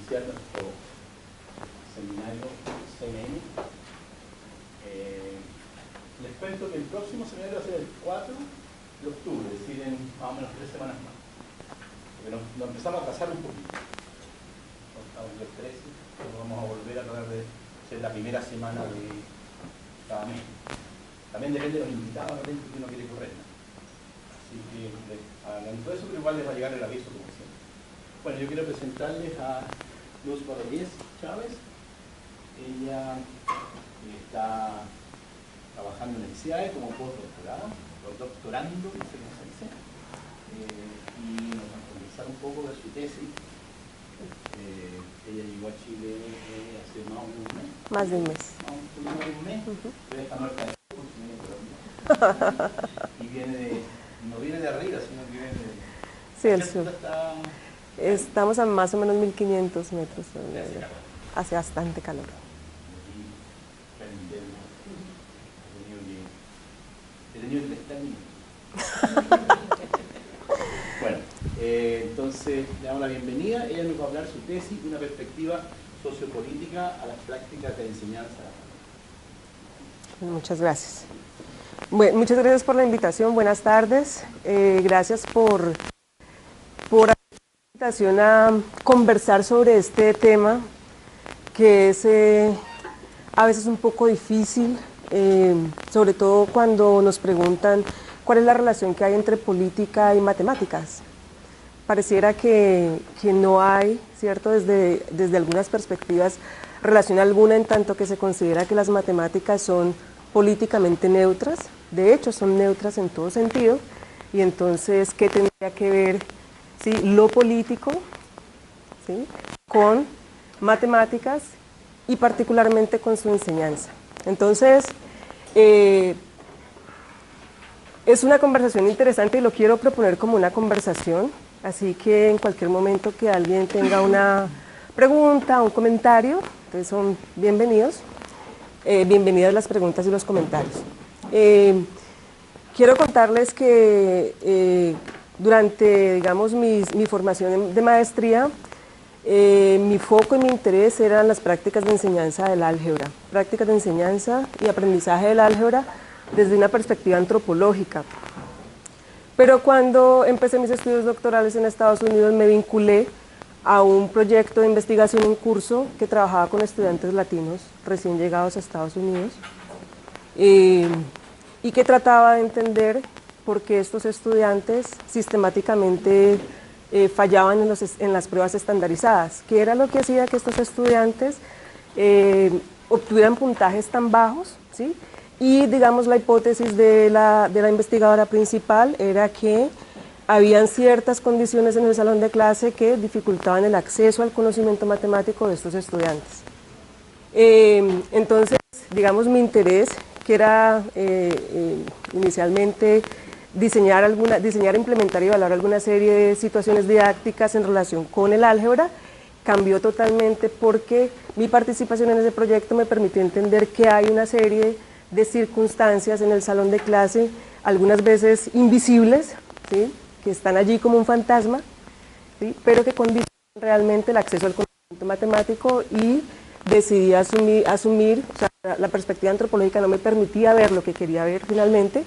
iniciar nuestro seminario CNN. Les cuento que el próximo seminario va a ser el 4 de octubre, es decir, en más o menos 3 semanas más. Porque nos empezamos a atrasar un poquito. Estamos en el 13, pero vamos a volver a tratar de ser la primera semana de cada mes. También depende de los invitados, realmente, que uno quiere correr, ¿no? Así que hagan todo eso, pero igual les va a llegar el aviso como siempre. Bueno, yo quiero presentarles a Luz Bordonez Chávez. Ella está trabajando en el CIAE como postdoctorada, o doctorando, no sé cómo se dice, y nos va a conversar un poco de su tesis. Ella llegó a Chile hace más o menos un mes. Más de un mes. Más de un mes, pero está muerta de y no viene de arriba, sino que viene de... Sí, el sur. Estamos a más o menos 1500 metros. Hace bastante calor. He tenido que estar bien. Bueno, entonces le damos la bienvenida. Ella nos va a hablar su tesis, una perspectiva sociopolítica a las prácticas de enseñanza. Muchas gracias. Bueno, muchas gracias por la invitación. Buenas tardes. Gracias por la invitación a conversar sobre este tema que es a veces un poco difícil, sobre todo cuando nos preguntan cuál es la relación que hay entre política y matemáticas. Pareciera que no hay, ¿cierto?, desde algunas perspectivas, relación alguna, en tanto que se considera que las matemáticas son políticamente neutras. De hecho, son neutras en todo sentido. Y entonces, ¿qué tendría que ver, sí, lo político, sí, con matemáticas y particularmente con su enseñanza? Entonces, es una conversación interesante y lo quiero proponer como una conversación, así que en cualquier momento que alguien tenga una pregunta, un comentario, entonces son bienvenidos, bienvenidas las preguntas y los comentarios. Quiero contarles que durante, digamos, mi formación de maestría, mi foco y mi interés eran las prácticas de enseñanza del álgebra, prácticas de enseñanza y aprendizaje del álgebra desde una perspectiva antropológica. Pero cuando empecé mis estudios doctorales en Estados Unidos me vinculé a un proyecto de investigación en curso que trabajaba con estudiantes latinos recién llegados a Estados Unidos y que trataba de entender por qué estos estudiantes sistemáticamente fallaban en las pruebas estandarizadas, qué era lo que hacía que estos estudiantes obtuvieran puntajes tan bajos, ¿sí? Y digamos la hipótesis de la investigadora principal era que habían ciertas condiciones en el salón de clase que dificultaban el acceso al conocimiento matemático de estos estudiantes. Entonces, digamos, mi interés, que era inicialmente diseñar, implementar y evaluar alguna serie de situaciones didácticas en relación con el álgebra, cambió totalmente porque mi participación en ese proyecto me permitió entender que hay una serie de circunstancias en el salón de clase, algunas veces invisibles, ¿sí?, que están allí como un fantasma, ¿sí?, pero que condicionan realmente el acceso al conocimiento matemático, y decidí asumir, o sea, la perspectiva antropológica no me permitía ver lo que quería ver finalmente,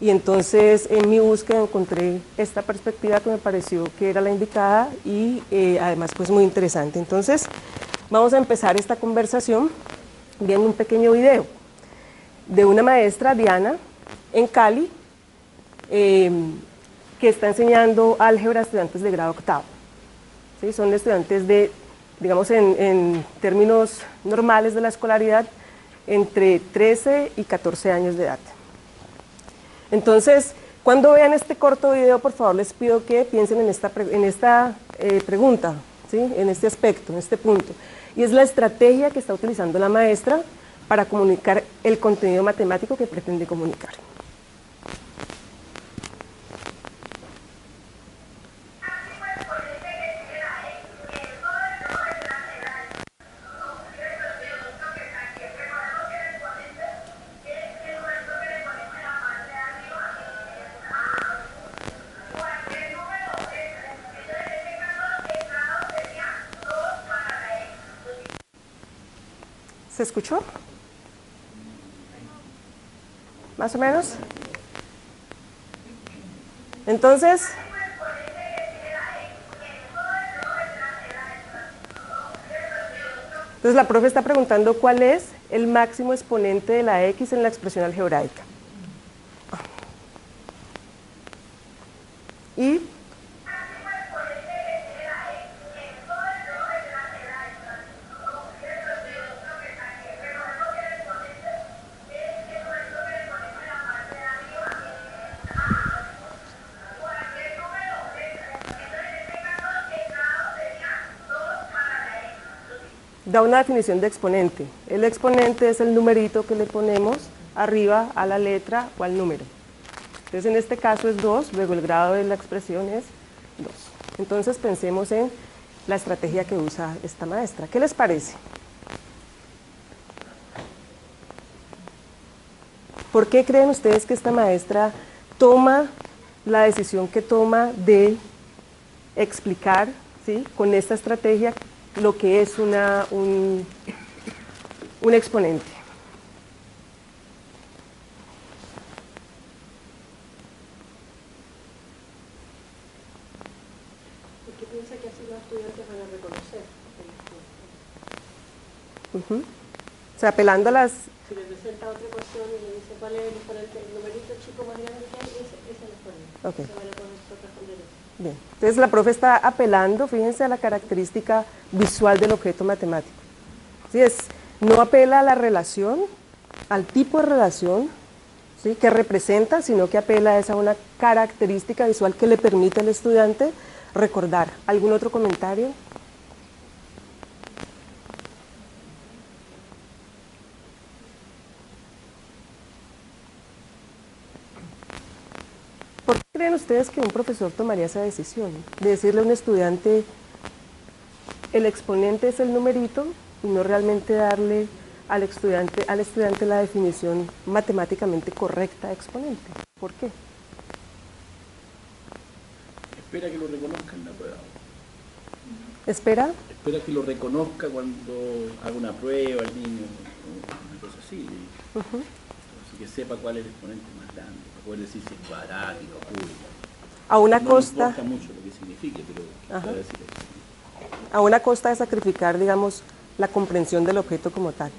y entonces en mi búsqueda encontré esta perspectiva que me pareció que era la indicada y además pues muy interesante. Entonces vamos a empezar esta conversación viendo un pequeño video de una maestra, Diana, en Cali, que está enseñando álgebra a estudiantes de grado octavo. ¿Sí? Son estudiantes de, digamos, en términos normales de la escolaridad, entre 13 y 14 años de edad. Entonces, cuando vean este corto video, por favor, les pido que piensen en esta pregunta, ¿sí?, en este aspecto, en este punto. Y es la estrategia que está utilizando la maestra para comunicar el contenido matemático que pretende comunicar. ¿Se escuchó? ¿Más o menos? Entonces, la profe está preguntando cuál es el máximo exponente de la X en la expresión algebraica. Y da una definición de exponente. El exponente es el numerito que le ponemos arriba a la letra o al número. Entonces en este caso es 2, luego el grado de la expresión es 2. Entonces pensemos en la estrategia que usa esta maestra. ¿Qué les parece? ¿Por qué creen ustedes que esta maestra toma la decisión que toma de explicar, ¿sí?, con esta estrategia lo que es un exponente? Porque piensa que así los estudiantes van a reconocer el exponente. O sea, apelando a las... Si le presenta otra ecuación y le dice cuál es el exponente, el numerito chico más grande que hay, ese es el exponente. Okay. Se van a poder responder eso. Bien, entonces la profe está apelando, fíjense, a la característica visual del objeto matemático. ¿Sí? No apela a la relación, al tipo de relación, ¿sí?, que representa, sino que apela a una característica visual que le permite al estudiante recordar. ¿Algún otro comentario? ¿Por qué creen ustedes que un profesor tomaría esa decisión? De decirle a un estudiante, el exponente es el numerito, y no realmente darle al estudiante la definición matemáticamente correcta de exponente. ¿Por qué? Espera que lo reconozca en la prueba. ¿Espera? Espera que lo reconozca cuando haga una prueba el niño, una cosa así. Así que sepa cuál es el exponente más grande, para poder decir si es cuadrático, cúbico. A una No costa... importa mucho lo que signifique, pero para decir eso. A una costa de sacrificar, digamos, la comprensión del objeto como tal.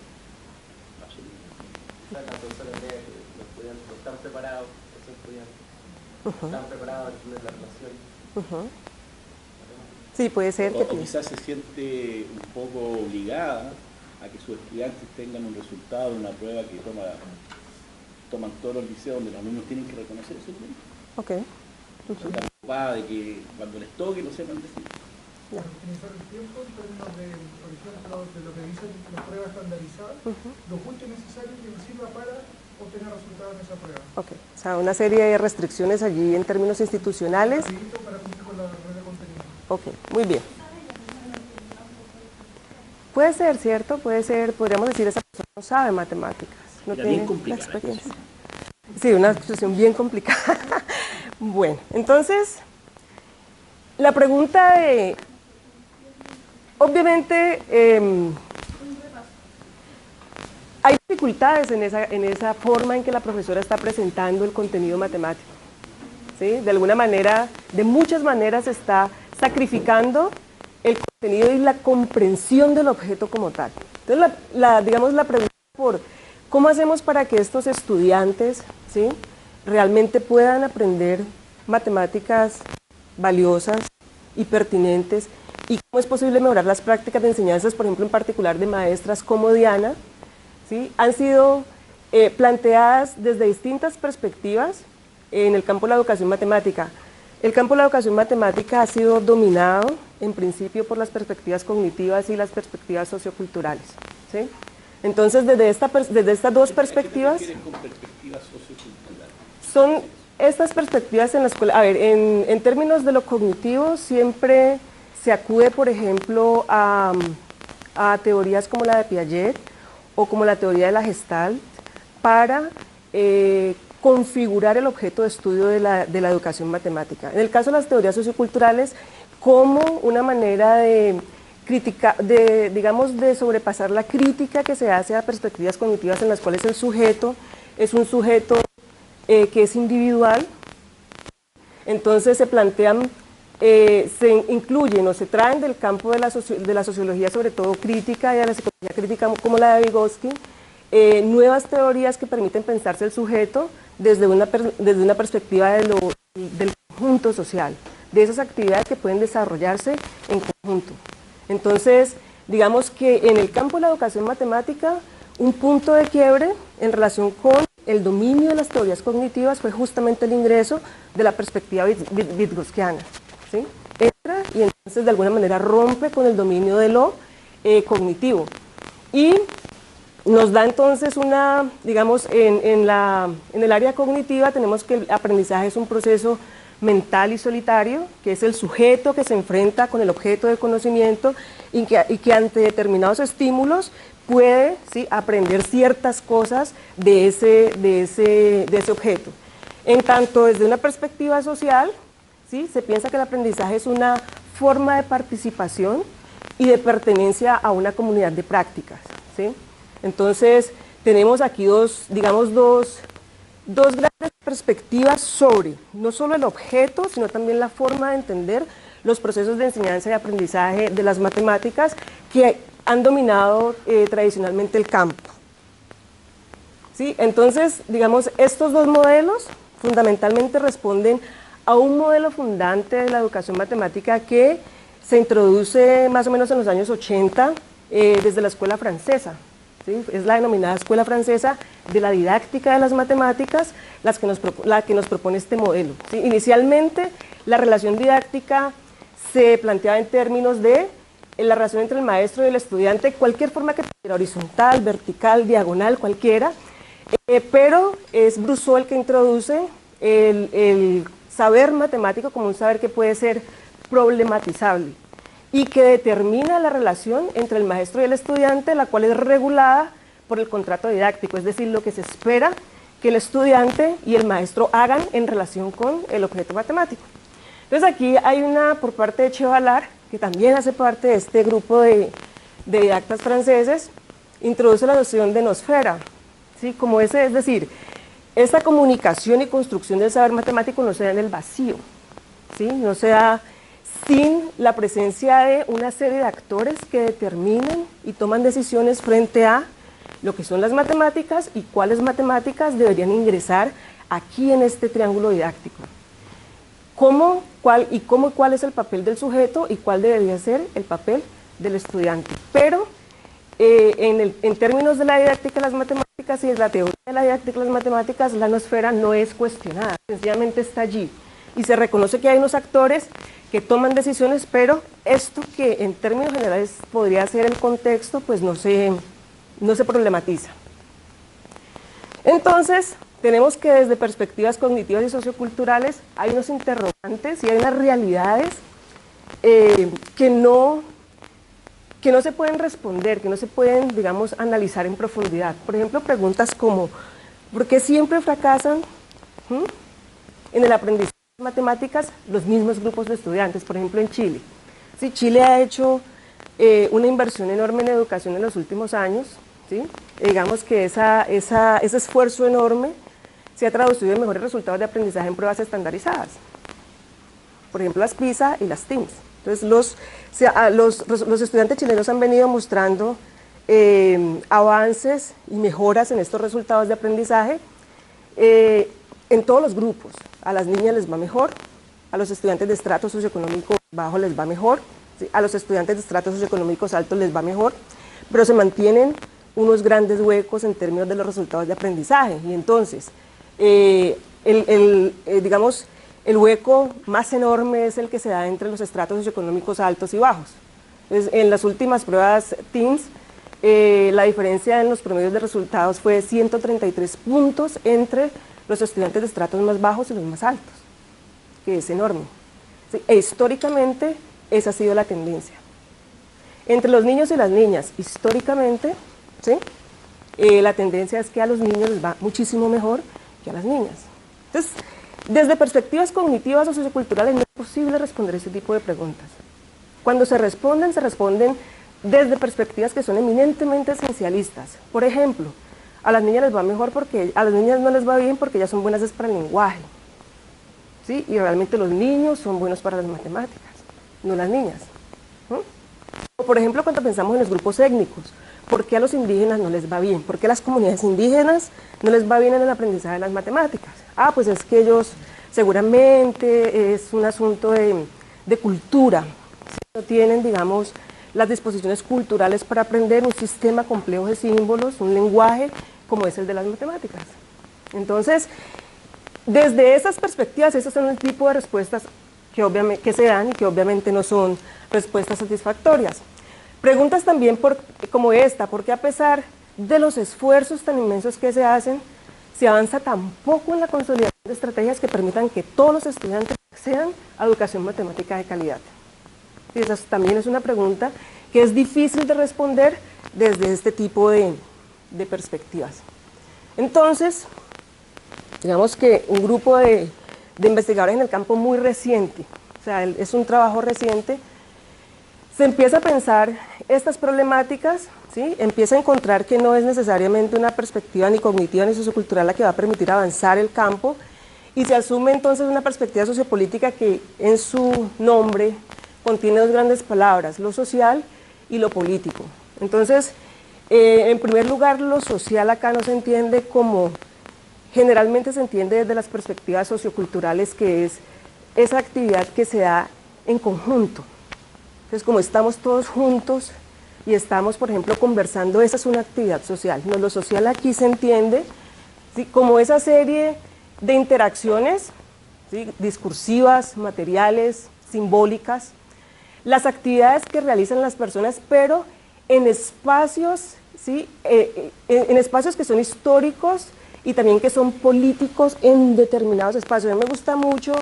La profesora idea que los estudiantes no están preparados, esos estudiantes están preparados a entender la relación. Sí, puede ser que... O quizás se siente un poco obligada a que sus estudiantes tengan un resultado de una prueba que toman todos los liceos donde los alumnos tienen que reconocer eso. Ok. Está preocupada de que cuando les toque lo sepan decir. Optimizar el tiempo en términos de, por ejemplo, de lo que dicen las pruebas estandarizadas, lo justo y necesario que nos sirva para obtener resultados en esa prueba. Ok, o sea, una serie de restricciones allí en términos institucionales. Para cumplir con la red de contenido. Ok, muy bien. Puede ser, ¿cierto? Puede ser, podríamos decir, esa persona no sabe matemáticas, no Era tiene bien complicada la experiencia. Sí, una situación bien complicada. Bueno, entonces, la pregunta de... Obviamente, hay dificultades en esa forma en que la profesora está presentando el contenido matemático. ¿Sí? De alguna manera, de muchas maneras, está sacrificando el contenido y la comprensión del objeto como tal. Entonces, digamos, la pregunta por cómo hacemos para que estos estudiantes, ¿sí?, realmente puedan aprender matemáticas valiosas y pertinentes, y cómo es posible mejorar las prácticas de enseñanzas, por ejemplo, en particular de maestras como Diana, ¿sí?, han sido planteadas desde distintas perspectivas en el campo de la educación matemática. El campo de la educación matemática ha sido dominado, en principio, por las perspectivas cognitivas y las perspectivas socioculturales, ¿sí? Entonces, desde estas dos perspectivas... ¿Qué con perspectivas socioculturales? Son estas perspectivas en la escuela. A ver, en términos de lo cognitivo, siempre se acude, por ejemplo, a teorías como la de Piaget o como la teoría de la Gestalt para configurar el objeto de estudio de la educación matemática. En el caso de las teorías socioculturales, como una manera de digamos, de sobrepasar la crítica que se hace a perspectivas cognitivas en las cuales el sujeto es un sujeto que es individual. Entonces se plantean, se incluyen o se traen del campo de la sociología, sobre todo crítica, y de la psicología crítica como la de Vygotsky, nuevas teorías que permiten pensarse el sujeto desde una perspectiva del conjunto social, de esas actividades que pueden desarrollarse en conjunto. Entonces, digamos que en el campo de la educación matemática, un punto de quiebre en relación con el dominio de las teorías cognitivas fue justamente el ingreso de la perspectiva vygotsiana, ¿sí? Entra y entonces de alguna manera rompe con el dominio de lo cognitivo. Y nos da entonces una, digamos, en el área cognitiva tenemos que el aprendizaje es un proceso mental y solitario, que es el sujeto que se enfrenta con el objeto de conocimiento y que ante determinados estímulos puede, ¿sí?, aprender ciertas cosas de ese objeto. En tanto, desde una perspectiva social, ¿sí?, se piensa que el aprendizaje es una forma de participación y de pertenencia a una comunidad de prácticas, ¿sí? Entonces, tenemos aquí dos grandes perspectivas sobre no solo el objeto, sino también la forma de entender los procesos de enseñanza y aprendizaje de las matemáticas que han dominado tradicionalmente el campo. ¿Sí? Entonces, digamos, estos dos modelos fundamentalmente responden a un modelo fundante de la educación matemática que se introduce más o menos en los años 80 desde la escuela francesa. ¿Sí? Es la denominada escuela francesa de la didáctica de las matemáticas la que nos propone este modelo. ¿Sí? Inicialmente, la relación didáctica se planteaba en términos de la relación entre el maestro y el estudiante, cualquier forma que tuviera, horizontal, vertical, diagonal, cualquiera, pero es Brousseau el que introduce el saber matemático como un saber que puede ser problematizable y que determina la relación entre el maestro y el estudiante, la cual es regulada por el contrato didáctico, es decir, lo que se espera que el estudiante y el maestro hagan en relación con el objeto matemático. Entonces aquí hay por parte de Chevalard, que también hace parte de este grupo de didactas franceses, introduce la noción de nosfera, ¿sí? Como es decir, esta comunicación y construcción del saber matemático no se da en el vacío, ¿sí? No se da sin la presencia de una serie de actores que determinan y toman decisiones frente a lo que son las matemáticas y cuáles matemáticas deberían ingresar aquí en este triángulo didáctico. ¿Cuál es el papel del sujeto y cuál debería ser el papel del estudiante? Pero en términos de la didáctica de las matemáticas y de la teoría de la didáctica de las matemáticas, la nosfera no es cuestionada, sencillamente está allí. Y se reconoce que hay unos actores que toman decisiones, pero esto que en términos generales podría ser el contexto, pues no se problematiza. Entonces, tenemos que desde perspectivas cognitivas y socioculturales hay unos interrogantes y hay unas realidades que no se pueden responder, que no se pueden, digamos, analizar en profundidad. Por ejemplo, preguntas como, ¿por qué siempre fracasan en el aprendizaje de matemáticas los mismos grupos de estudiantes? Por ejemplo, en Chile. Sí, Chile ha hecho una inversión enorme en educación en los últimos años, ¿sí? Digamos que ese esfuerzo enorme se ha traducido en mejores resultados de aprendizaje en pruebas estandarizadas. Por ejemplo, las PISA y las TIMSS. Entonces, los estudiantes chilenos han venido mostrando avances y mejoras en estos resultados de aprendizaje en todos los grupos. A las niñas les va mejor, a los estudiantes de estrato socioeconómico bajo les va mejor, ¿sí? A los estudiantes de estratos socioeconómicos altos les va mejor, pero se mantienen unos grandes huecos en términos de los resultados de aprendizaje. Y entonces, digamos, el hueco más enorme es el que se da entre los estratos socioeconómicos altos y bajos. Entonces, en las últimas pruebas TIMSS, la diferencia en los promedios de resultados fue 133 puntos entre los estudiantes de estratos más bajos y los más altos, que es enorme. ¿Sí? E históricamente, esa ha sido la tendencia. Entre los niños y las niñas, históricamente, ¿sí? La tendencia es que a los niños les va muchísimo mejor que a las niñas. Entonces, desde perspectivas cognitivas o socioculturales no es posible responder ese tipo de preguntas. Cuando se responden desde perspectivas que son eminentemente esencialistas. Por ejemplo, a las niñas les va mejor porque a las niñas no les va bien porque ellas son buenas para el lenguaje, ¿sí? Y realmente los niños son buenos para las matemáticas, no las niñas. O por ejemplo, cuando pensamos en los grupos étnicos, ¿por qué a los indígenas no les va bien? ¿Por qué a las comunidades indígenas no les va bien en el aprendizaje de las matemáticas? Ah, pues es que ellos seguramente es un asunto de cultura, ¿sí? No tienen, digamos, las disposiciones culturales para aprender un sistema complejo de símbolos, un lenguaje como es el de las matemáticas. Entonces, desde esas perspectivas, esos son el tipo de respuestas que se dan y que obviamente no son respuestas satisfactorias. Preguntas también como esta, ¿por qué a pesar de los esfuerzos tan inmensos que se hacen, se avanza tan poco en la consolidación de estrategias que permitan que todos los estudiantes accedan a educación matemática de calidad? Y esa también es una pregunta que es difícil de responder desde este tipo de perspectivas. Entonces, digamos que un grupo de investigadores en el campo muy reciente, o sea, es un trabajo reciente, se empieza a pensar estas problemáticas, ¿sí? Empieza a encontrar que no es necesariamente una perspectiva ni cognitiva ni sociocultural la que va a permitir avanzar el campo, y se asume entonces una perspectiva sociopolítica que en su nombre contiene dos grandes palabras, lo social y lo político. Entonces, en primer lugar, lo social acá no se entiende como generalmente se entiende desde las perspectivas socioculturales, que es esa actividad que se da en conjunto. Entonces, como estamos todos juntos y estamos, por ejemplo, conversando, esa es una actividad social. No, lo social aquí se entiende, ¿sí?, como esa serie de interacciones, ¿sí?, discursivas, materiales, simbólicas, las actividades que realizan las personas, pero en espacios, ¿sí?, en espacios que son históricos y también que son políticos en determinados espacios. A mí me gusta mucho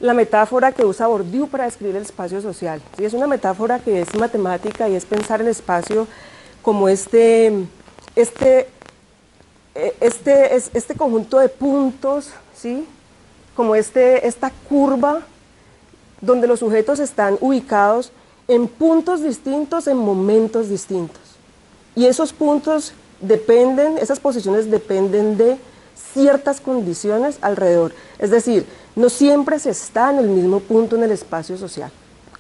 la metáfora que usa Bourdieu para describir el espacio social. ¿Sí? Es una metáfora que es matemática y es pensar el espacio como este conjunto de puntos, ¿sí?, como esta curva donde los sujetos están ubicados en puntos distintos, en momentos distintos. Y esos puntos dependen, esas posiciones dependen de ciertas condiciones alrededor. Es decir, no siempre se está en el mismo punto en el espacio social.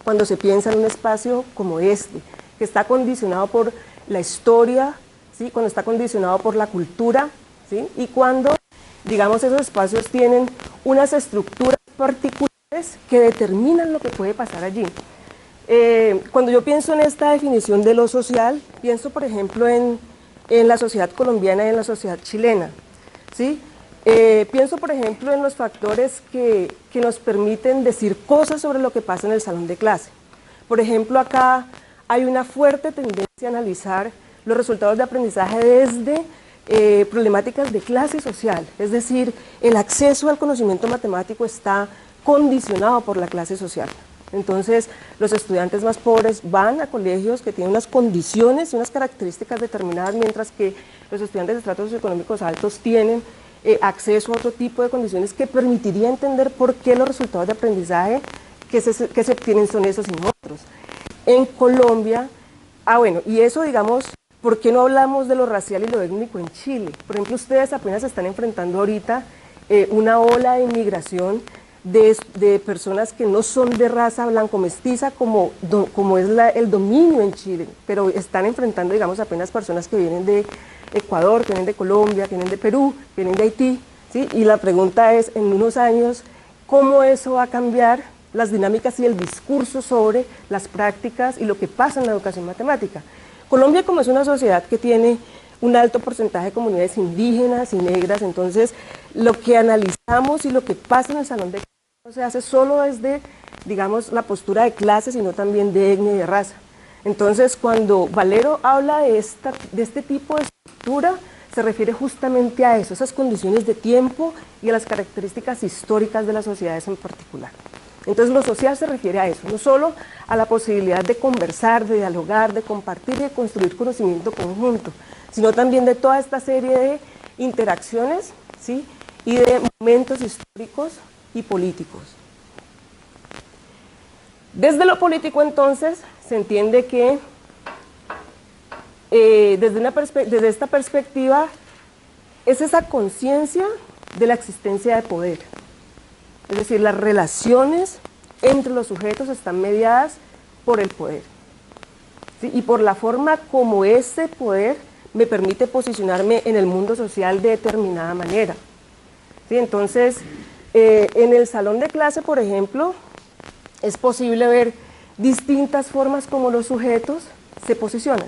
Cuando se piensa en un espacio como este, que está condicionado por la historia, ¿sí?, cuando está condicionado por la cultura, ¿sí?, y cuando, digamos, esos espacios tienen unas estructuras particulares que determinan lo que puede pasar allí. Cuando yo pienso en esta definición de lo social, pienso, por ejemplo, en la sociedad colombiana y en la sociedad chilena, ¿sí? Pienso, por ejemplo, en los factores que nos permiten decir cosas sobre lo que pasa en el salón de clase. Por ejemplo, acá hay una fuerte tendencia a analizar los resultados de aprendizaje desde problemáticas de clase social, es decir, el acceso al conocimiento matemático está condicionado por la clase social. Entonces, los estudiantes más pobres van a colegios que tienen unas condiciones y unas características determinadas, mientras que los estudiantes de estratos socioeconómicos altos tienen acceso a otro tipo de condiciones que permitiría entender por qué los resultados de aprendizaje que se obtienen son esos y no otros. En Colombia, bueno, y eso, digamos, ¿por qué no hablamos de lo racial y lo étnico en Chile? Por ejemplo, ustedes apenas se están enfrentando ahorita una ola de inmigración de personas que no son de raza blanco-mestiza como es el dominio en Chile, pero están enfrentando, digamos, apenas personas que vienen de Ecuador, que vienen de Colombia, que vienen de Perú, que vienen de Haití, ¿sí? Y la pregunta es, en unos años, ¿cómo eso va a cambiar las dinámicas y el discurso sobre las prácticas y lo que pasa en la educación matemática? Colombia, como es una sociedad que tiene un alto porcentaje de comunidades indígenas y negras, entonces lo que analizamos y lo que pasa en el salón de clases no se hace solo desde, digamos, la postura de clase, sino también de etnia y de raza. Entonces, cuando Valero habla de este tipo de estructura, se refiere justamente a eso, esas condiciones de tiempo y a las características históricas de las sociedades en particular. Entonces, lo social se refiere a eso, no solo a la posibilidad de conversar, de dialogar, de compartir y de construir conocimiento conjunto, sino también de toda esta serie de interacciones, ¿sí?, y de momentos históricos y políticos. Desde lo político, entonces, se entiende que desde esta perspectiva es esa conciencia de la existencia de poder. Es decir, las relaciones entre los sujetos están mediadas por el poder, ¿sí? Y por la forma como ese poder me permite posicionarme en el mundo social de determinada manera, ¿sí? Entonces, en el salón de clase, por ejemplo, es posible ver distintas formas como los sujetos se posicionan.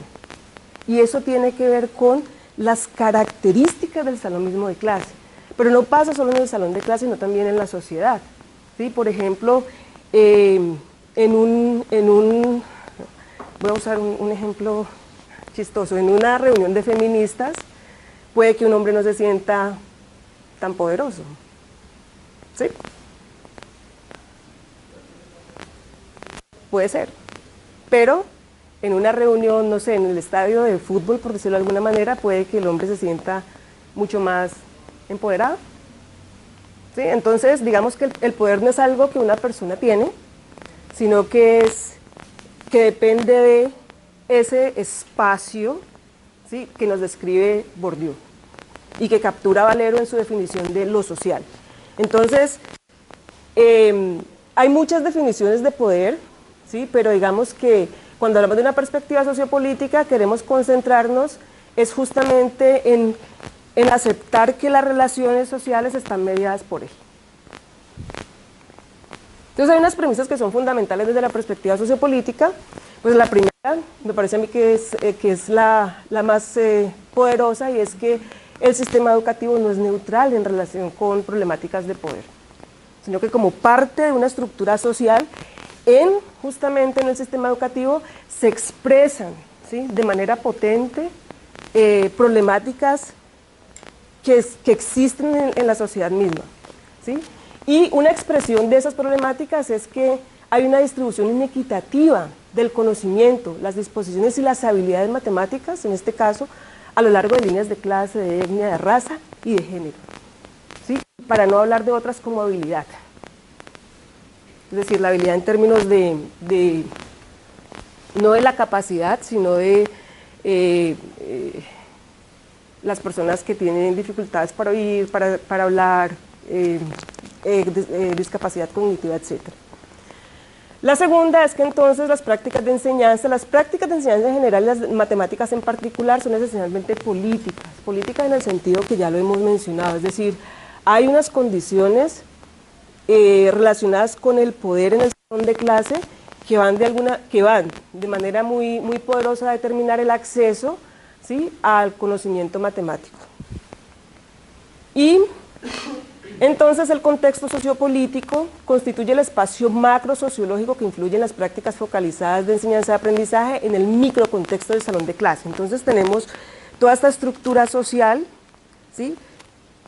Y eso tiene que ver con las características del salón mismo de clase. Pero no pasa solo en el salón de clase, sino también en la sociedad, ¿sí? Por ejemplo, voy a usar un ejemplo chistoso. En una reunión de feministas, puede que un hombre no se sienta tan poderoso, ¿sí? Puede ser, pero en una reunión, no sé, en el estadio de fútbol, por decirlo de alguna manera, puede que el hombre se sienta mucho más empoderado, ¿sí? Entonces, digamos que el poder no es algo que una persona tiene, sino que depende de ese espacio, ¿sí?, que nos describe Bourdieu y que captura Valero en su definición de lo social. Entonces, hay muchas definiciones de poder, ¿sí?, pero digamos que cuando hablamos de una perspectiva sociopolítica queremos concentrarnos es justamente en aceptar que las relaciones sociales están mediadas por él. Entonces hay unas premisas que son fundamentales desde la perspectiva sociopolítica. Pues la primera, me parece a mí que es la más poderosa, y es que el sistema educativo no es neutral en relación con problemáticas de poder, sino que como parte de una estructura social, justamente en el sistema educativo se expresan, ¿sí?, de manera potente problemáticas que existen en la sociedad misma, ¿sí? Y una expresión de esas problemáticas es que hay una distribución inequitativa del conocimiento, las disposiciones y las habilidades matemáticas, en este caso, a lo largo de líneas de clase, de etnia, de raza y de género, ¿sí? Para no hablar de otras como habilidad. Es decir, la habilidad en términos no de la capacidad, sino de las personas que tienen dificultades para oír, para hablar, discapacidad cognitiva, etc. La segunda es que entonces las prácticas de enseñanza en general y las matemáticas en particular son esencialmente políticas en el sentido que ya lo hemos mencionado, es decir, hay unas condiciones relacionadas con el poder en el salón de clase que van de manera muy, muy poderosa a determinar el acceso, ¿sí?, al conocimiento matemático. Y entonces el contexto sociopolítico constituye el espacio macro sociológico que influye en las prácticas focalizadas de enseñanza y aprendizaje en el microcontexto del salón de clase. Entonces tenemos toda esta estructura social, ¿sí?,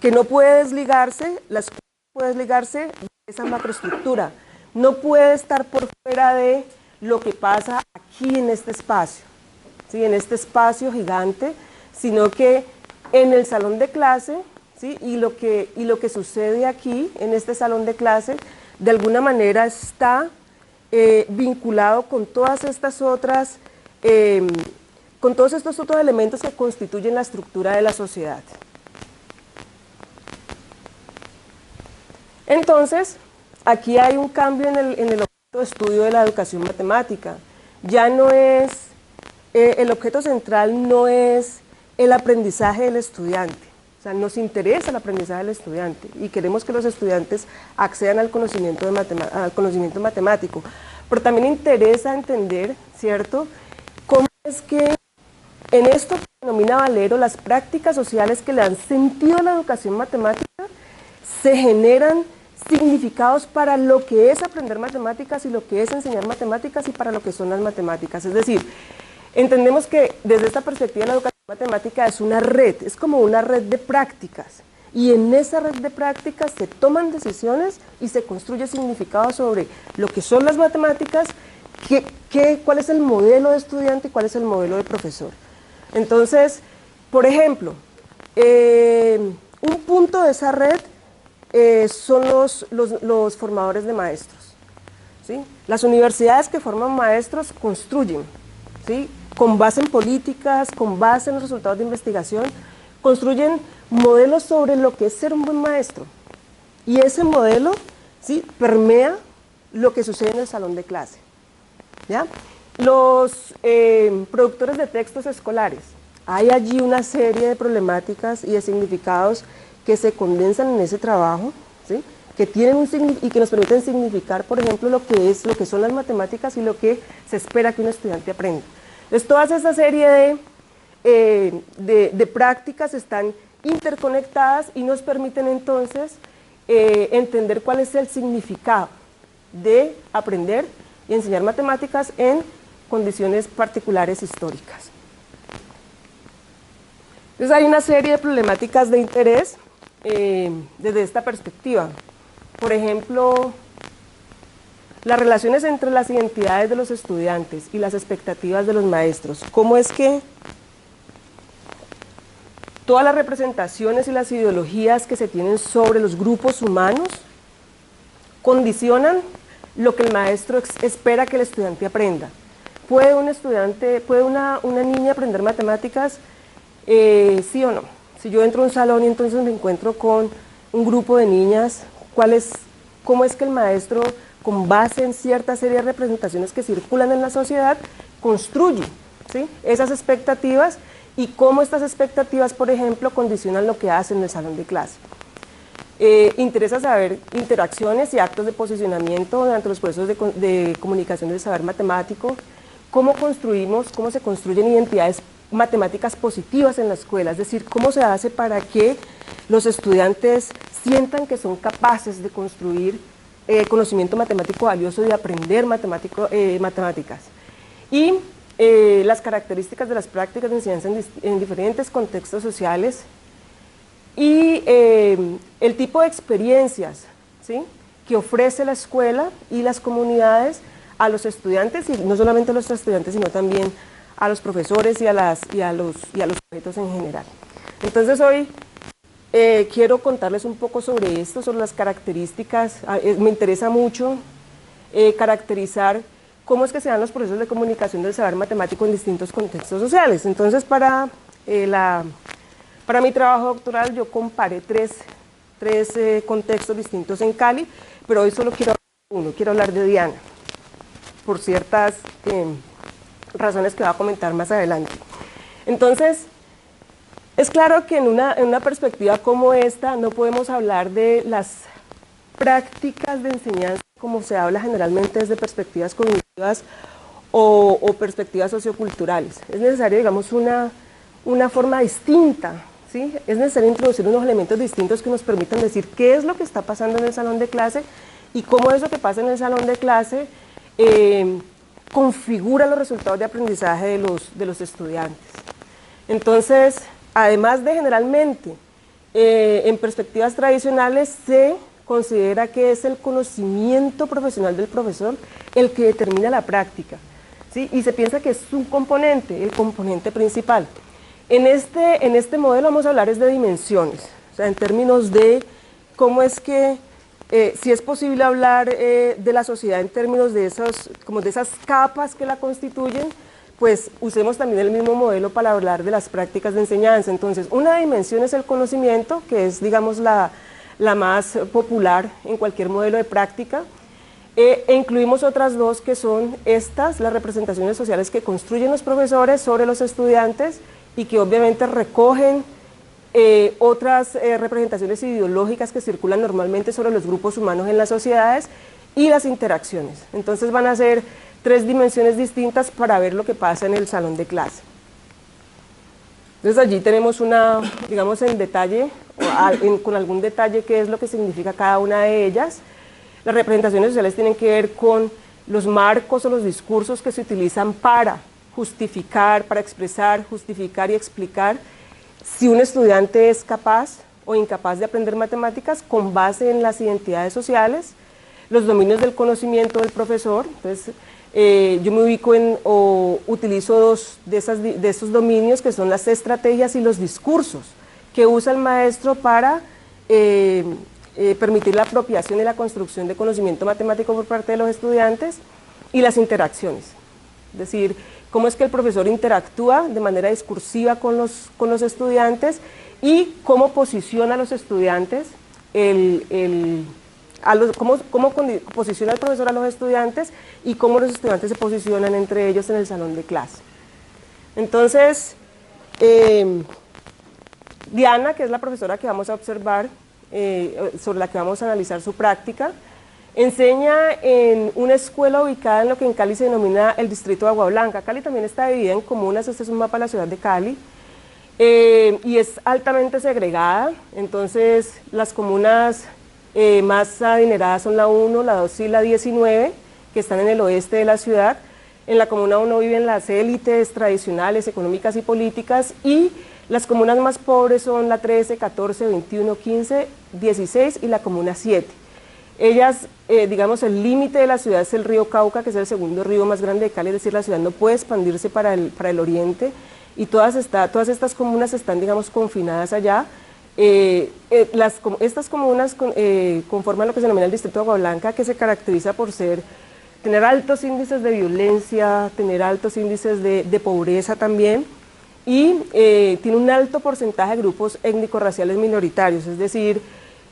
que no puede desligarse, la escuela puede desligarse de esa macroestructura, no puede estar por fuera de lo que pasa aquí en este espacio, ¿sí?, en este espacio gigante, sino que en el salón de clase, ¿sí?, y lo que sucede aquí en este salón de clase de alguna manera está vinculado con todas estas otras, con todos estos otros elementos que constituyen la estructura de la sociedad. Entonces, aquí hay un cambio en el objeto de estudio de la educación matemática. Ya no es, el objeto central no es el aprendizaje del estudiante. O sea, nos interesa el aprendizaje del estudiante y queremos que los estudiantes accedan al conocimiento matemático. Pero también interesa entender, ¿cierto?, cómo es que en esto que denomina Valero, las prácticas sociales que le dan sentido a la educación matemática, se generan significados para lo que es aprender matemáticas y lo que es enseñar matemáticas y para lo que son las matemáticas. Es decir, entendemos que desde esta perspectiva la educación matemática es una red, es como una red de prácticas, y en esa red de prácticas se toman decisiones y se construye significados sobre lo que son las matemáticas, cuál es el modelo de estudiante y cuál es el modelo de profesor. Entonces, por ejemplo, un punto de esa red son los formadores de maestros, ¿sí? Las universidades que forman maestros construyen, ¿sí? Con base en políticas, con base en los resultados de investigación, construyen modelos sobre lo que es ser un buen maestro. Y ese modelo, ¿sí?, permea lo que sucede en el salón de clase, ¿ya? Los productores de textos escolares, hay allí una serie de problemáticas y de significados que se condensan en ese trabajo, ¿sí?, que tienen y que nos permiten significar, por ejemplo, lo que son las matemáticas y lo que se espera que un estudiante aprenda. Entonces, toda esa serie de prácticas están interconectadas y nos permiten entonces entender cuál es el significado de aprender y enseñar matemáticas en condiciones particulares históricas. Entonces hay una serie de problemáticas de interés desde esta perspectiva. Por ejemplo, las relaciones entre las identidades de los estudiantes y las expectativas de los maestros. ¿Cómo es que todas las representaciones y las ideologías que se tienen sobre los grupos humanos condicionan lo que el maestro espera que el estudiante aprenda? ¿Puede una niña aprender matemáticas? ¿Sí o no? Si yo entro a un salón y entonces me encuentro con un grupo de niñas, ¿cómo es que el maestro, con base en cierta serie de representaciones que circulan en la sociedad, construye, ¿sí?, esas expectativas, y cómo estas expectativas, por ejemplo, condicionan lo que hace en el salón de clase? Interesa saber interacciones y actos de posicionamiento durante los procesos de comunicación del saber matemático, cómo se construyen identidades matemáticas positivas en la escuela, es decir, cómo se hace para que los estudiantes sientan que son capaces de construir conocimiento matemático valioso y de aprender matemáticas. Y las características de las prácticas de enseñanza en diferentes contextos sociales y el tipo de experiencias, ¿sí?, que ofrece la escuela y las comunidades a los estudiantes, y no solamente a los estudiantes, sino también a los profesores y a los sujetos en general. Entonces hoy quiero contarles un poco sobre esto, sobre las características. Me interesa mucho caracterizar cómo es que se dan los procesos de comunicación del saber matemático en distintos contextos sociales. Entonces, para mi trabajo doctoral yo comparé tres contextos distintos en Cali, pero hoy solo quiero hablar de Diana, por ciertas razones que voy a comentar más adelante. Entonces, es claro que en una perspectiva como esta no podemos hablar de las prácticas de enseñanza como se habla generalmente desde perspectivas cognitivas o perspectivas socioculturales. Es necesario, digamos, una forma distinta, ¿sí? Es necesario introducir unos elementos distintos que nos permitan decir qué es lo que está pasando en el salón de clase y cómo eso que pasa en el salón de clase configura los resultados de aprendizaje de los estudiantes. Entonces, además de generalmente, en perspectivas tradicionales se considera que es el conocimiento profesional del profesor el que determina la práctica, ¿sí? Y se piensa que es un componente, el componente principal. En este modelo vamos a hablar de dimensiones, o sea, en términos de cómo es que, si es posible hablar de la sociedad en términos de esas capas que la constituyen, pues usemos también el mismo modelo para hablar de las prácticas de enseñanza. Entonces, una dimensión es el conocimiento, que es, digamos, la más popular en cualquier modelo de práctica, e incluimos otras dos que son las representaciones sociales que construyen los profesores sobre los estudiantes y que obviamente recogen otras representaciones ideológicas que circulan normalmente sobre los grupos humanos en las sociedades y las interacciones. Entonces van a ser tres dimensiones distintas para ver lo que pasa en el salón de clase. Entonces allí tenemos digamos en detalle, con algún detalle qué es lo que significa cada una de ellas. Las representaciones sociales tienen que ver con los marcos o los discursos que se utilizan para justificar, para expresar, justificar y explicar si un estudiante es capaz o incapaz de aprender matemáticas con base en las identidades sociales, los dominios del conocimiento del profesor. Entonces, yo me ubico o utilizo dos de esos dominios, que son las estrategias y los discursos que usa el maestro para permitir la apropiación y la construcción de conocimiento matemático por parte de los estudiantes, y las interacciones. Es decir, cómo es que el profesor interactúa de manera discursiva con los estudiantes y cómo posiciona a los estudiantes, cómo posiciona el profesor a los estudiantes y cómo los estudiantes se posicionan entre ellos en el salón de clase. Entonces, Diana, que es la profesora que vamos a observar, sobre la que vamos a analizar su práctica, enseña en una escuela ubicada en lo que en Cali se denomina el distrito de Agua Blanca. Cali también está dividida en comunas, este es un mapa de la ciudad de Cali, y es altamente segregada. Entonces las comunas más adineradas son la 1, la 2 y la 19, que están en el oeste de la ciudad. En la comuna 1 viven las élites tradicionales, económicas y políticas, y las comunas más pobres son la 13, 14, 21, 15, 16 y la comuna 7. Ellas, digamos, el límite de la ciudad es el río Cauca, que es el segundo río más grande de Cali, es decir, la ciudad no puede expandirse para el oriente, y todas estas comunas están, digamos, confinadas allá. Estas comunas conforman lo que se denomina el distrito de Agua Blanca, que se caracteriza por tener altos índices de violencia, tener altos índices de pobreza también, y tiene un alto porcentaje de grupos étnico-raciales minoritarios, es decir,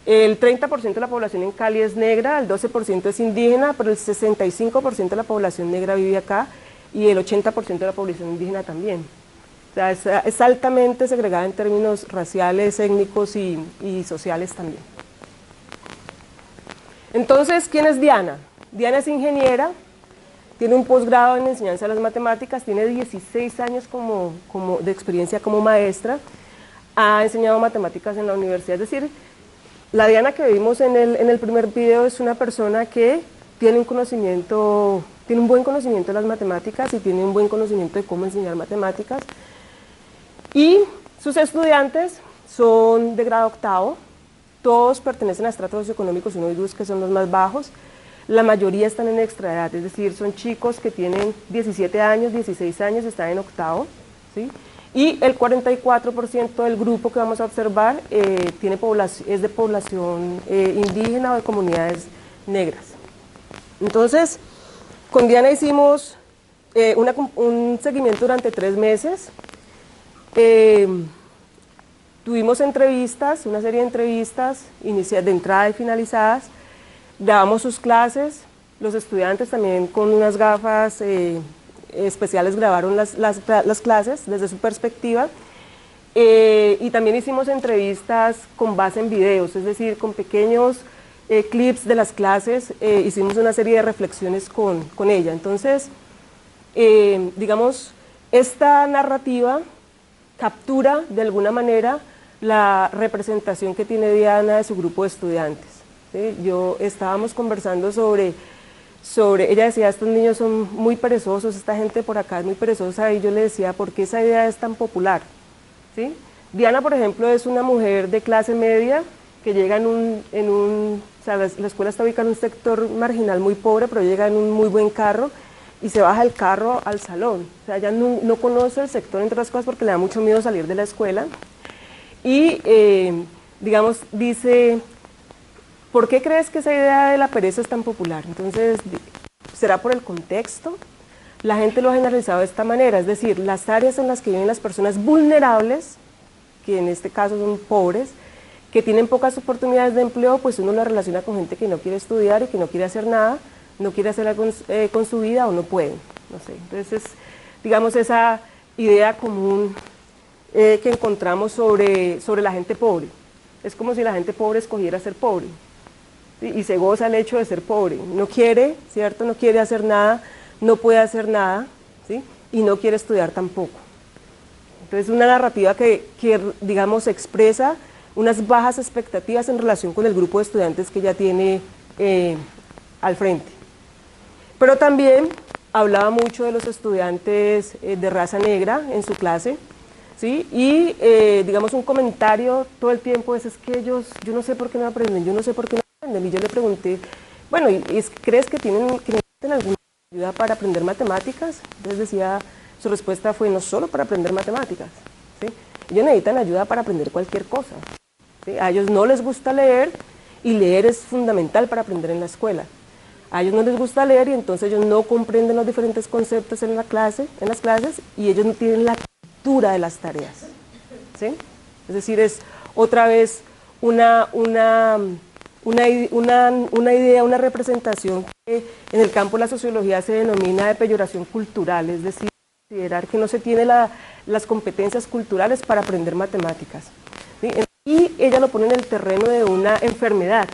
el 30% de la población en Cali es negra, el 12% es indígena, pero el 65% de la población negra vive acá y el 80% de la población indígena también. O sea, es altamente segregada en términos raciales, étnicos y sociales también. Entonces, ¿quién es Diana? Diana es ingeniera, tiene un posgrado en enseñanza de las matemáticas, tiene 16 años de experiencia como maestra, ha enseñado matemáticas en la universidad, es decir, la Diana que vimos en el primer video es una persona que tiene un buen conocimiento de las matemáticas y tiene un buen conocimiento de cómo enseñar matemáticas. Y sus estudiantes son de grado octavo, todos pertenecen a estratos socioeconómicos 1 y 2, que son los más bajos. La mayoría están en extraedad, es decir, son chicos que tienen 17 años, 16 años, están en octavo, ¿sí? Y el 44% del grupo que vamos a observar es de población indígena o de comunidades negras. Entonces, con Diana hicimos un seguimiento durante 3 meses. Tuvimos entrevistas, una serie de entrevistas de entrada y finalizadas. Grabamos sus clases, los estudiantes también con unas gafas especiales grabaron las clases desde su perspectiva, y también hicimos entrevistas con base en videos, es decir, con pequeños clips de las clases, hicimos una serie de reflexiones con ella. Entonces, digamos, esta narrativa captura de alguna manera la representación que tiene Diana de su grupo de estudiantes, ¿sí? Estábamos conversando sobre, ella decía, estos niños son muy perezosos, esta gente por acá es muy perezosa, y yo le decía, ¿por qué esa idea es tan popular? ¿Sí? Diana, por ejemplo, es una mujer de clase media que llega o sea, la escuela está ubicada en un sector marginal muy pobre, pero llega en un muy buen carro y se baja del carro al salón. O sea, ella no conoce el sector, entre otras cosas, porque le da mucho miedo salir de la escuela. Y, digamos, dice, ¿por qué crees que esa idea de la pereza es tan popular? Entonces, ¿será por el contexto? La gente lo ha generalizado de esta manera, es decir, las áreas en las que viven las personas vulnerables, que en este caso son pobres, que tienen pocas oportunidades de empleo, pues uno la relaciona con gente que no quiere estudiar y que no quiere hacer nada, no quiere hacer algo con su vida o no puede, no sé. Entonces, digamos, esa idea común que encontramos sobre la gente pobre. Es como si la gente pobre escogiera ser pobre, ¿sí? Y se goza el hecho de ser pobre. No quiere, ¿cierto? No quiere hacer nada, no puede hacer nada, ¿sí? Y no quiere estudiar tampoco. Entonces, una narrativa que digamos, expresa unas bajas expectativas en relación con el grupo de estudiantes que ella tiene al frente. Pero también hablaba mucho de los estudiantes de raza negra en su clase, ¿sí? Y digamos, un comentario todo el tiempo es que ellos, yo no sé por qué no aprenden, yo no sé por qué no aprenden. Y yo le pregunté, bueno, ¿crees que necesitan alguna ayuda para aprender matemáticas? Entonces decía, su respuesta fue, no solo para aprender matemáticas, ¿sí? Ellos necesitan ayuda para aprender cualquier cosa, ¿sí? A ellos no les gusta leer y leer es fundamental para aprender en la escuela. A ellos no les gusta leer y entonces ellos no comprenden los diferentes conceptos en las clases, y ellos no tienen la cultura de las tareas, ¿sí? Es decir, es otra vez una idea, una representación que en el campo de la sociología se denomina de peyoración cultural, es decir, considerar que no se tiene las competencias culturales para aprender matemáticas, ¿sí? Y ella lo pone en el terreno de una enfermedad,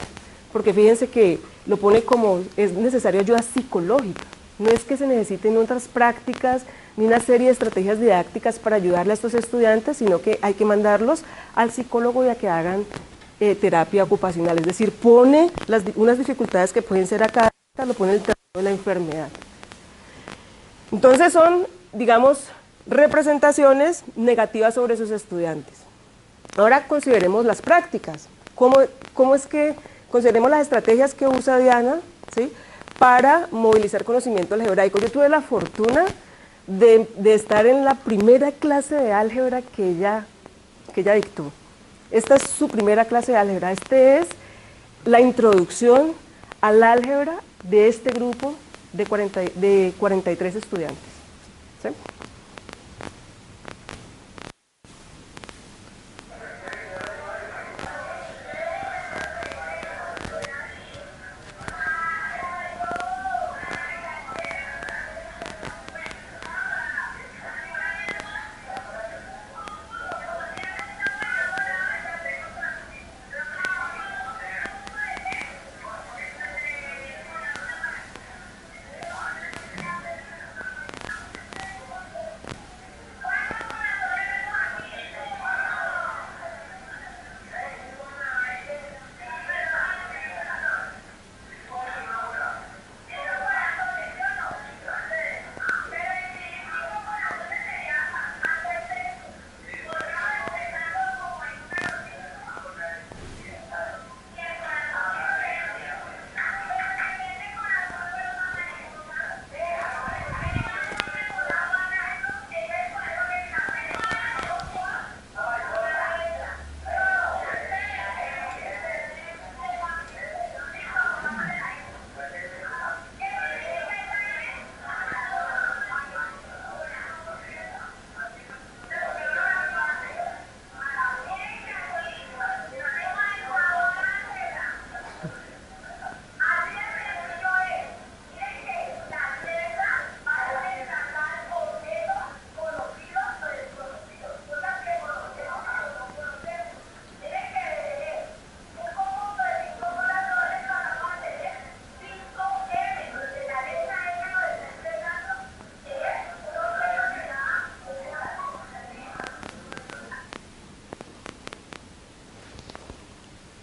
porque fíjense que lo pone como es necesaria ayuda psicológica, no es que se necesiten otras prácticas ni una serie de estrategias didácticas para ayudarle a estos estudiantes, sino que hay que mandarlos al psicólogo y a que hagan terapia ocupacional, es decir, pone unas dificultades que pueden ser académicas, lo pone en el terreno de la enfermedad. Entonces son, digamos, representaciones negativas sobre sus estudiantes. Ahora consideremos las prácticas. ¿Cómo es que consideremos las estrategias que usa Diana, ¿sí?, para movilizar conocimiento algebraico? Yo tuve la fortuna de estar en la primera clase de álgebra que ella dictó. Esta es su primera clase de álgebra. Esta es la introducción al álgebra de este grupo de 43 estudiantes, ¿sí?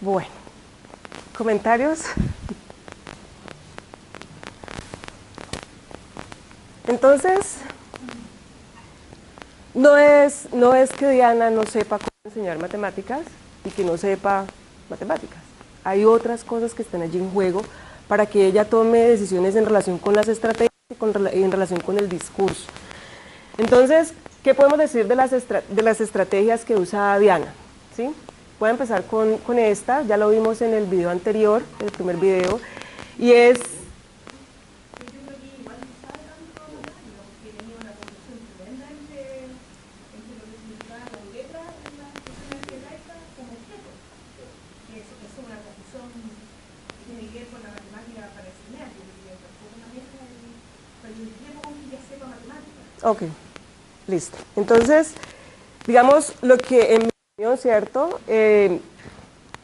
Bueno, ¿comentarios? Entonces, no es que Diana no sepa cómo enseñar matemáticas y que no sepa matemáticas. Hay otras cosas que están allí en juego para que ella tome decisiones en relación con las estrategias y en relación con el discurso. Entonces, ¿qué podemos decir de las estrategias que usa Diana? ¿Sí? Voy a empezar con esta, ya lo vimos en el video anterior, el primer video, y es... Ok, listo. Entonces, digamos, lo que en mi opinión, ¿cierto?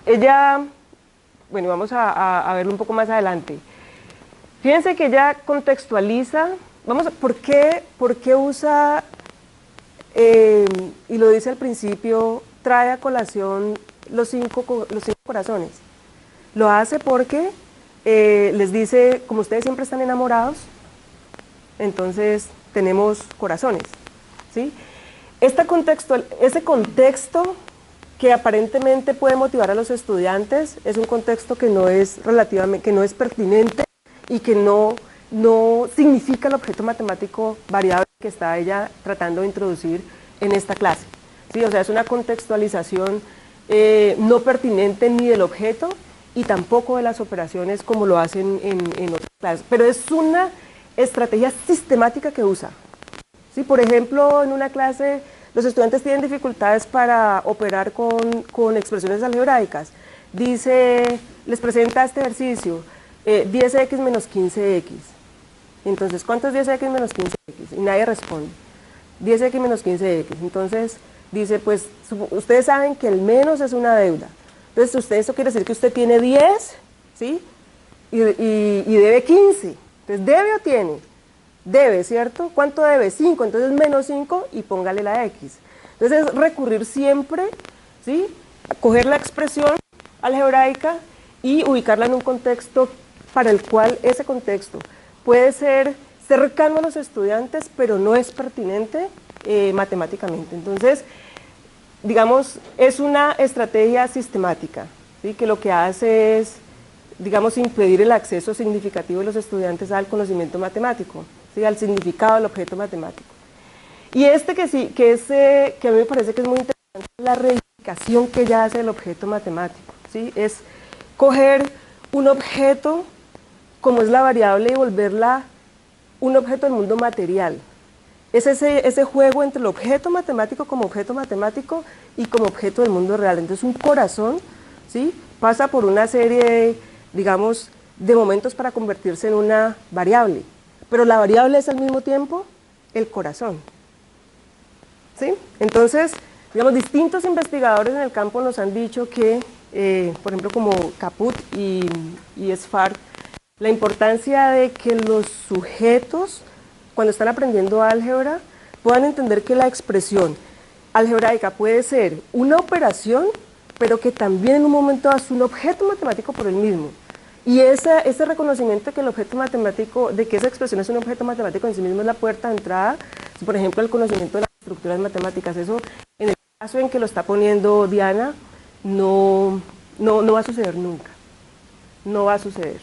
Ella, bueno, vamos a verlo un poco más adelante. Fíjense que ella contextualiza, ¿por qué usa, y lo dice al principio, trae a colación los cinco corazones? Lo hace porque les dice, como ustedes siempre están enamorados, entonces tenemos corazones, ¿sí? Ese contexto que aparentemente puede motivar a los estudiantes es un contexto que no es pertinente y que no significa el objeto matemático variable que está ella tratando de introducir en esta clase, ¿sí? O sea, es una contextualización no pertinente ni del objeto y tampoco de las operaciones como lo hacen en otras clases. Pero es una estrategia sistemática que usa. ¿Sí? Por ejemplo, en una clase los estudiantes tienen dificultades para operar con expresiones algebraicas. Dice, les presenta este ejercicio, 10x menos 15x. Entonces, ¿cuánto es 10x menos 15x? Y nadie responde. 10x menos 15x. Entonces, dice, pues, ustedes saben que el menos es una deuda. Entonces, eso quiere decir que usted tiene 10, ¿sí? Y debe 15. Entonces, ¿debe o tiene? Debe, ¿cierto? ¿Cuánto debe? 5. Entonces, menos 5 y póngale la x. Entonces, es recurrir siempre, ¿sí? Coger la expresión algebraica y ubicarla en un contexto para el cual ese contexto puede ser cercano a los estudiantes, pero no es pertinente matemáticamente. Entonces, digamos, es una estrategia sistemática, ¿sí? Que lo que hace es, digamos, impedir el acceso significativo de los estudiantes al conocimiento matemático, ¿sí? Al significado del objeto matemático. Y que a mí me parece que es muy interesante, la reificación que ella hace del objeto matemático, ¿sí? Es coger un objeto como es la variable y volverla un objeto del mundo material. Es ese juego entre el objeto matemático y como objeto del mundo real. Entonces un corazón, ¿sí? Pasa por una serie, digamos, de momentos para convertirse en una variable, pero la variable es al mismo tiempo el corazón, ¿sí? Entonces, digamos, distintos investigadores en el campo nos han dicho que, por ejemplo, como Caput y Sfar, la importancia de que los sujetos, cuando están aprendiendo álgebra, puedan entender que la expresión algebraica puede ser una operación, pero que también en un momento es un objeto matemático por el mismo. Y ese reconocimiento de que el objeto matemático, de que esa expresión es un objeto matemático en sí mismo es la puerta de entrada, por ejemplo, el conocimiento de las estructuras matemáticas. Eso, en el caso en que lo está poniendo Diana, no va a suceder nunca. No va a suceder.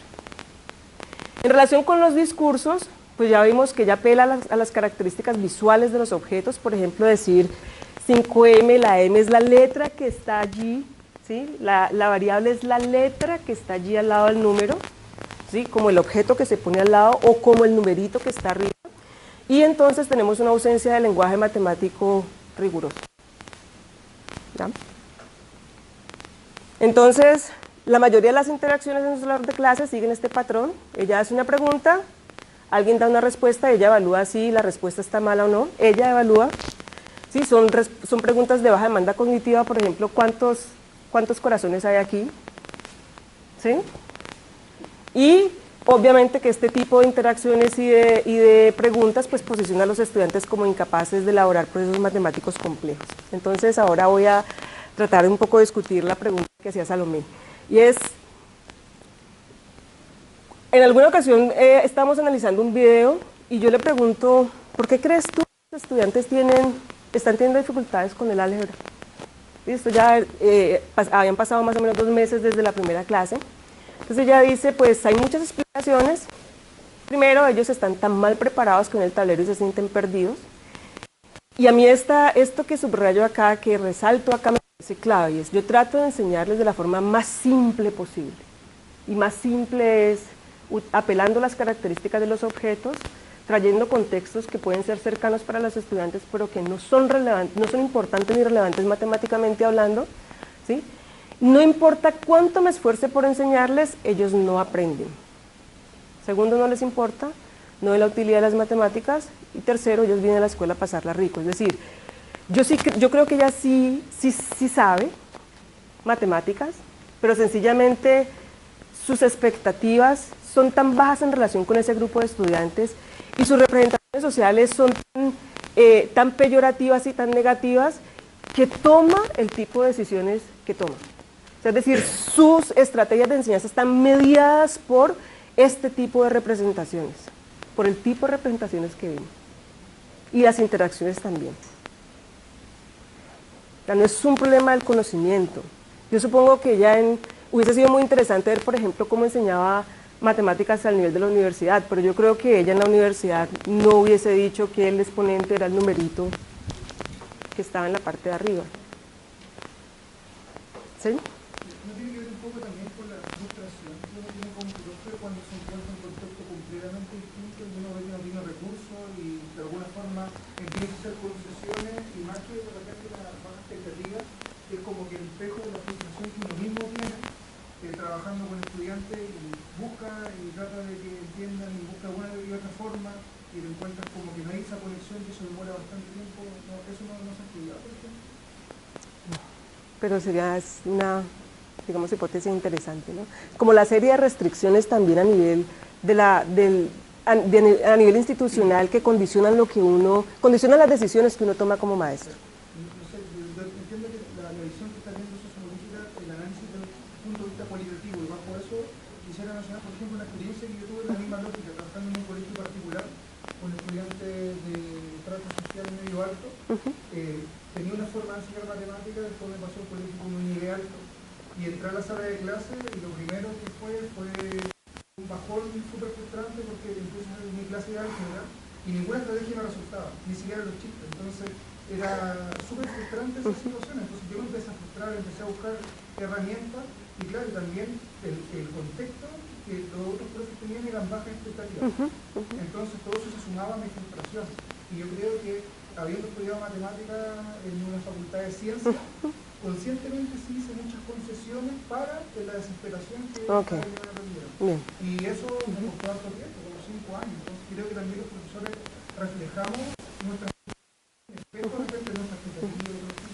En relación con los discursos, pues ya vimos que ella apela a las características visuales de los objetos, por ejemplo, decir 5m, la m es la letra que está allí, ¿sí? La variable es la letra que está allí al lado del número, ¿sí? Como el objeto que se pone al lado o como el numerito que está arriba. Y entonces tenemos una ausencia de lenguaje matemático riguroso. ¿Ya? Entonces, la mayoría de las interacciones en su salón de clase siguen este patrón. Ella hace una pregunta, alguien da una respuesta, ella evalúa si la respuesta está mala o no. Ella evalúa, ¿sí? Son preguntas de baja demanda cognitiva, por ejemplo, ¿cuántos corazones hay aquí? ¿Sí? Y obviamente que este tipo de interacciones y de preguntas pues posiciona a los estudiantes como incapaces de elaborar procesos matemáticos complejos. Entonces ahora voy a tratar de un poco discutir la pregunta que hacía Salomé. Y es, en alguna ocasión estamos analizando un video y yo le pregunto, ¿por qué crees tú que los estudiantes están teniendo dificultades con el álgebra? Esto ya habían pasado más o menos 2 meses desde la primera clase. Entonces ella dice, pues hay muchas explicaciones. Primero, ellos están tan mal preparados con el tablero y se sienten perdidos. Y a mí esto que subrayo acá, que resalto acá, me parece clave, y es, yo trato de enseñarles de la forma más simple posible. Y más simple es apelando a las características de los objetos, trayendo contextos que pueden ser cercanos para los estudiantes, pero que no son relevantes, no son importantes ni relevantes matemáticamente hablando, ¿sí? No importa cuánto me esfuerce por enseñarles, ellos no aprenden. Segundo, no les importa, no ven la utilidad de las matemáticas. Y tercero, ellos vienen a la escuela a pasarla rico. Es decir, yo creo que ella sí sabe matemáticas, pero sencillamente sus expectativas son tan bajas en relación con ese grupo de estudiantes y sus representaciones sociales son tan peyorativas y tan negativas que toma el tipo de decisiones que toma. Es decir, sus estrategias de enseñanza están mediadas por este tipo de representaciones, por el tipo de representaciones que ven. Y las interacciones también. O sea, no es un problema del conocimiento. Yo supongo que ya hubiese sido muy interesante ver, por ejemplo, cómo enseñaba matemáticas al nivel de la universidad, pero yo creo que ella en la universidad no hubiese dicho que el exponente era el numerito que estaba en la parte de arriba. ¿Sí? ¿No tiene que ver un poco también con la frustración que uno tiene como profe cuando se encuentra en un contexto completamente distinto y uno ve que no tiene recursos y de alguna forma empieza a hacer concesiones y más que de repente una baja expectativa, es como que el espejo de la frustración que uno mismo tiene trabajando con estudiantes y busca y trata de que entiendan y busca de una y otra forma y te encuentras como que no hay esa conexión y eso demora bastante tiempo. No, eso no se ha estudiado, por ejemplo. Pero sería una, digamos, hipótesis interesante, ¿no? Como la serie de restricciones también a nivel a nivel institucional que condicionan lo que uno, condicionan las decisiones que uno toma como maestro. No sé, yo entiendo que la visión que está viendo sociológica, el análisis desde el punto de vista cualitativo, y bajo eso quisiera mencionar, por ejemplo, una experiencia que yo tuve en la misma lógica, trabajando en un colegio particular con estudiantes de trato social medio alto. Tenía una forma de enseñar matemáticas, después me pasó al colegio con un nivel alto, y entré a la sala de clase y lo primero que fue un bajón súper frustrante porque empecé a hacer mi clase de álgebra y ninguna estrategia me resultaba, ni siquiera los chistes. Entonces era súper frustrante esa situación. Entonces yo me empecé a frustrar, empecé a buscar herramientas y claro, también el contexto que los otros profes tenían eran bajas expectativas. Entonces todo eso se sumaba a mi frustración. Y yo creo que habiendo estudiado matemáticas en una facultad de ciencias, conscientemente sí hice muchas concesiones para la desesperación que estaba en la realidad. Y eso me costó harto tiempo, como 5 años. Entonces creo que también los profesores reflejamos nuestras expectativas.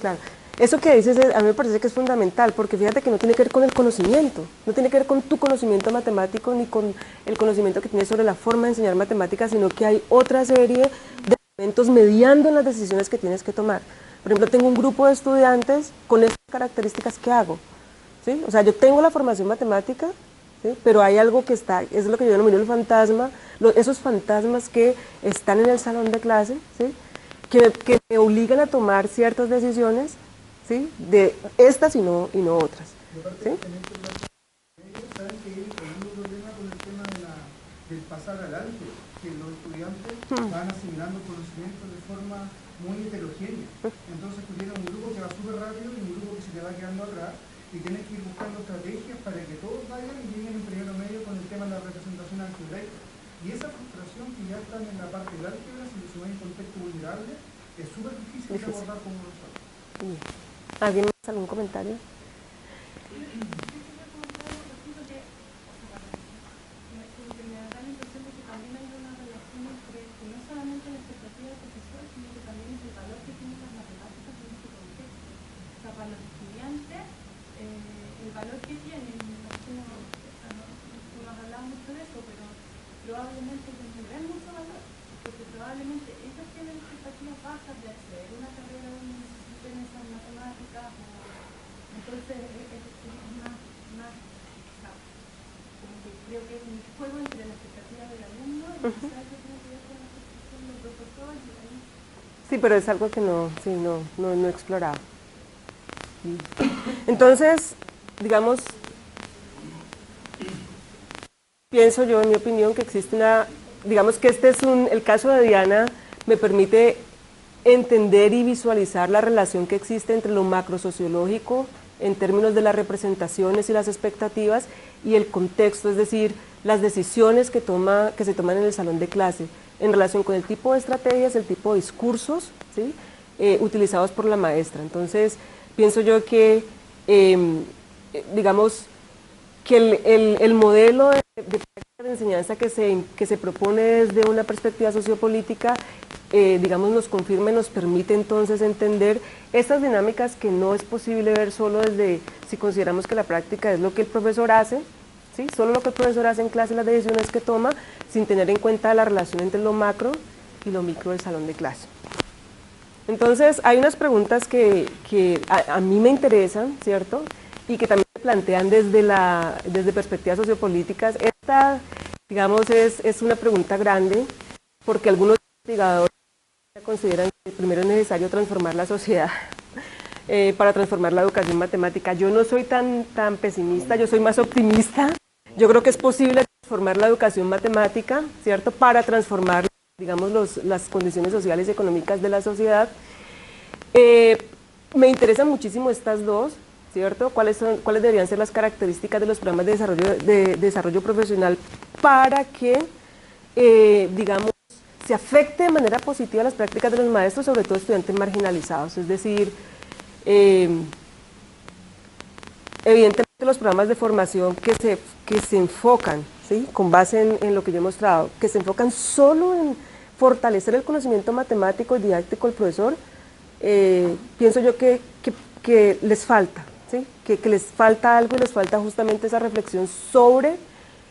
Claro. Eso que dices a mí me parece que es fundamental, porque fíjate que no tiene que ver con el conocimiento, no tiene que ver con tu conocimiento matemático ni con el conocimiento que tienes sobre la forma de enseñar matemáticas, sino que hay otra serie de elementos mediando en las decisiones que tienes que tomar. Por ejemplo, tengo un grupo de estudiantes con estas características que hago, ¿sí? O sea, yo tengo la formación matemática, ¿sí? Pero hay algo que está, es lo que yo denomino el fantasma, esos fantasmas que están en el salón de clase, ¿sí? que me obligan a tomar ciertas decisiones, ¿sí? De estas y no otras. ¿Sí? Saben que hay un problema con el tema del pasar al álgebra, que los estudiantes van asimilando conocimientos de forma muy heterogénea. Entonces tú tienes un grupo que va súper rápido y un grupo que se te va quedando atrás y tienes que ir buscando estrategias para que todos vayan y lleguen en primero medio con el tema de la representación algebraica. Y esa frustración que ya están en la parte del álgebra, si se ve en contexto vulnerable, es súper difícil de abordar como profesor. ¿Alguien más? ¿Algún comentario? Probablemente no ven mucho valor, porque probablemente ellos tienen expectativas bajas de acceder a una carrera donde necesiten esas matemáticas, entonces es más como que creo que es un juego entre las expectativas del alumno y quizás eso tiene que ver con la percepción del profesor y ahí. Sí, pero es algo que no he explorado. Entonces, digamos, pienso yo, en mi opinión, que existe digamos que el caso de Diana me permite entender y visualizar la relación que existe entre lo macrosociológico en términos de las representaciones y las expectativas y el contexto, es decir, las decisiones que se toman en el salón de clase en relación con el tipo de estrategias, el tipo de discursos, ¿sí? Utilizados por la maestra. Entonces, pienso yo que, digamos, que el modelo de enseñanza que se propone desde una perspectiva sociopolítica, digamos, nos confirma y nos permite entonces entender estas dinámicas que no es posible ver solo desde, si consideramos que la práctica es lo que el profesor hace, ¿sí? Solo lo que el profesor hace en clase, las decisiones que toma, sin tener en cuenta la relación entre lo macro y lo micro del salón de clase. Entonces, hay unas preguntas que a mí me interesan, ¿cierto? Y que también se plantean desde perspectivas sociopolíticas. Esta, digamos, es una pregunta grande, porque algunos investigadores consideran que primero es necesario transformar la sociedad para transformar la educación matemática. Yo no soy tan pesimista, yo soy más optimista. Yo creo que es posible transformar la educación matemática, ¿cierto?, para transformar, digamos, las condiciones sociales y económicas de la sociedad. Me interesan muchísimo estas dos, ¿cierto? ¿Cuáles deberían ser las características de los programas de desarrollo profesional para que, digamos, se afecte de manera positiva las prácticas de los maestros, sobre todo estudiantes marginalizados? Es decir, evidentemente los programas de formación que se enfocan, ¿sí?, con base en lo que yo he mostrado, que se enfocan solo en fortalecer el conocimiento matemático y didáctico del profesor, pienso yo que les falta, ¿sí?, que les falta algo, y les falta justamente esa reflexión sobre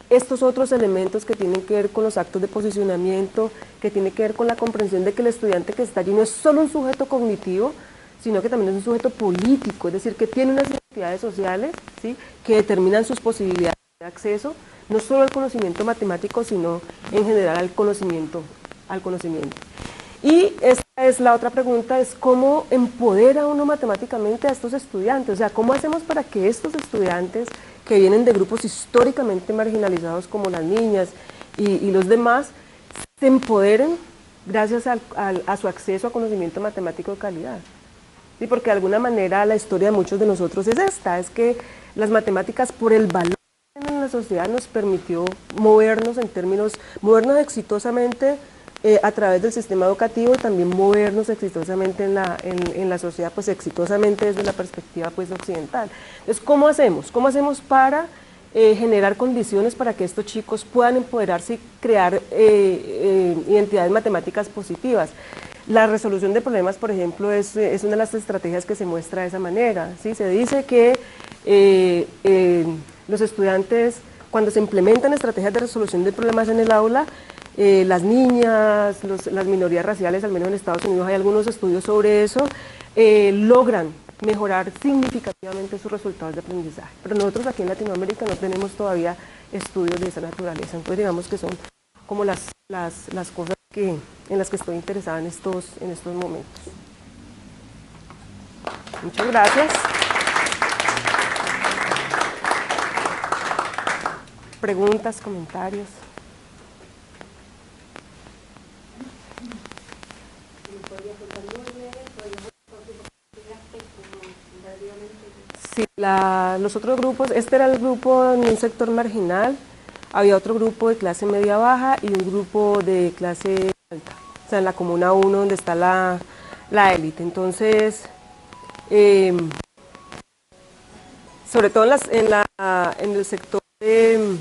estos otros elementos que tienen que ver con los actos de posicionamiento, que tienen que ver con la comprensión de que el estudiante que está allí no es solo un sujeto cognitivo, sino que también es un sujeto político, es decir, que tiene unas identidades sociales, ¿sí?, que determinan sus posibilidades de acceso, no solo al conocimiento matemático, sino en general al conocimiento. Y esta es la otra pregunta, es cómo empodera uno matemáticamente a estos estudiantes, o sea, cómo hacemos para que estos estudiantes que vienen de grupos históricamente marginalizados como las niñas y los demás, se empoderen gracias a su acceso a conocimiento matemático de calidad. Sí, porque de alguna manera la historia de muchos de nosotros es esta, es que las matemáticas, por el valor que tienen en la sociedad, nos permitió movernos exitosamente a través del sistema educativo, y también movernos exitosamente en la sociedad, pues exitosamente desde la perspectiva pues occidental. Entonces, ¿cómo hacemos? ¿Cómo hacemos para generar condiciones para que estos chicos puedan empoderarse y crear identidades matemáticas positivas? La resolución de problemas, por ejemplo, es una de las estrategias que se muestra de esa manera, ¿sí? Se dice que los estudiantes, cuando se implementan estrategias de resolución de problemas en el aula, las niñas, las minorías raciales, al menos en Estados Unidos hay algunos estudios sobre eso, logran mejorar significativamente sus resultados de aprendizaje. Pero nosotros aquí en Latinoamérica no tenemos todavía estudios de esa naturaleza, entonces digamos que son como las cosas en las que estoy interesada en estos momentos. Muchas gracias. Preguntas, comentarios. Sí, los otros grupos, este era el grupo en un sector marginal, había otro grupo de clase media baja y un grupo de clase alta, o sea, en la comuna 1 donde está la élite. Entonces, sobre todo en el sector de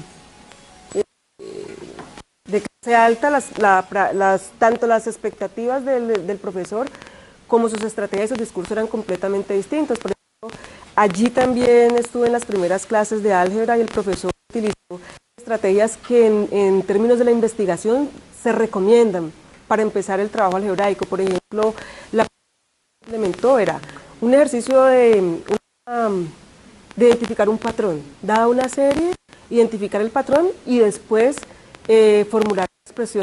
clase alta, tanto las expectativas del profesor como sus estrategias y sus discursos eran completamente distintos. Por ejemplo, allí también estuve en las primeras clases de álgebra y el profesor utilizó estrategias que en términos de la investigación se recomiendan para empezar el trabajo algebraico. Por ejemplo, la que implementó era un ejercicio de identificar un patrón, dada una serie, identificar el patrón y después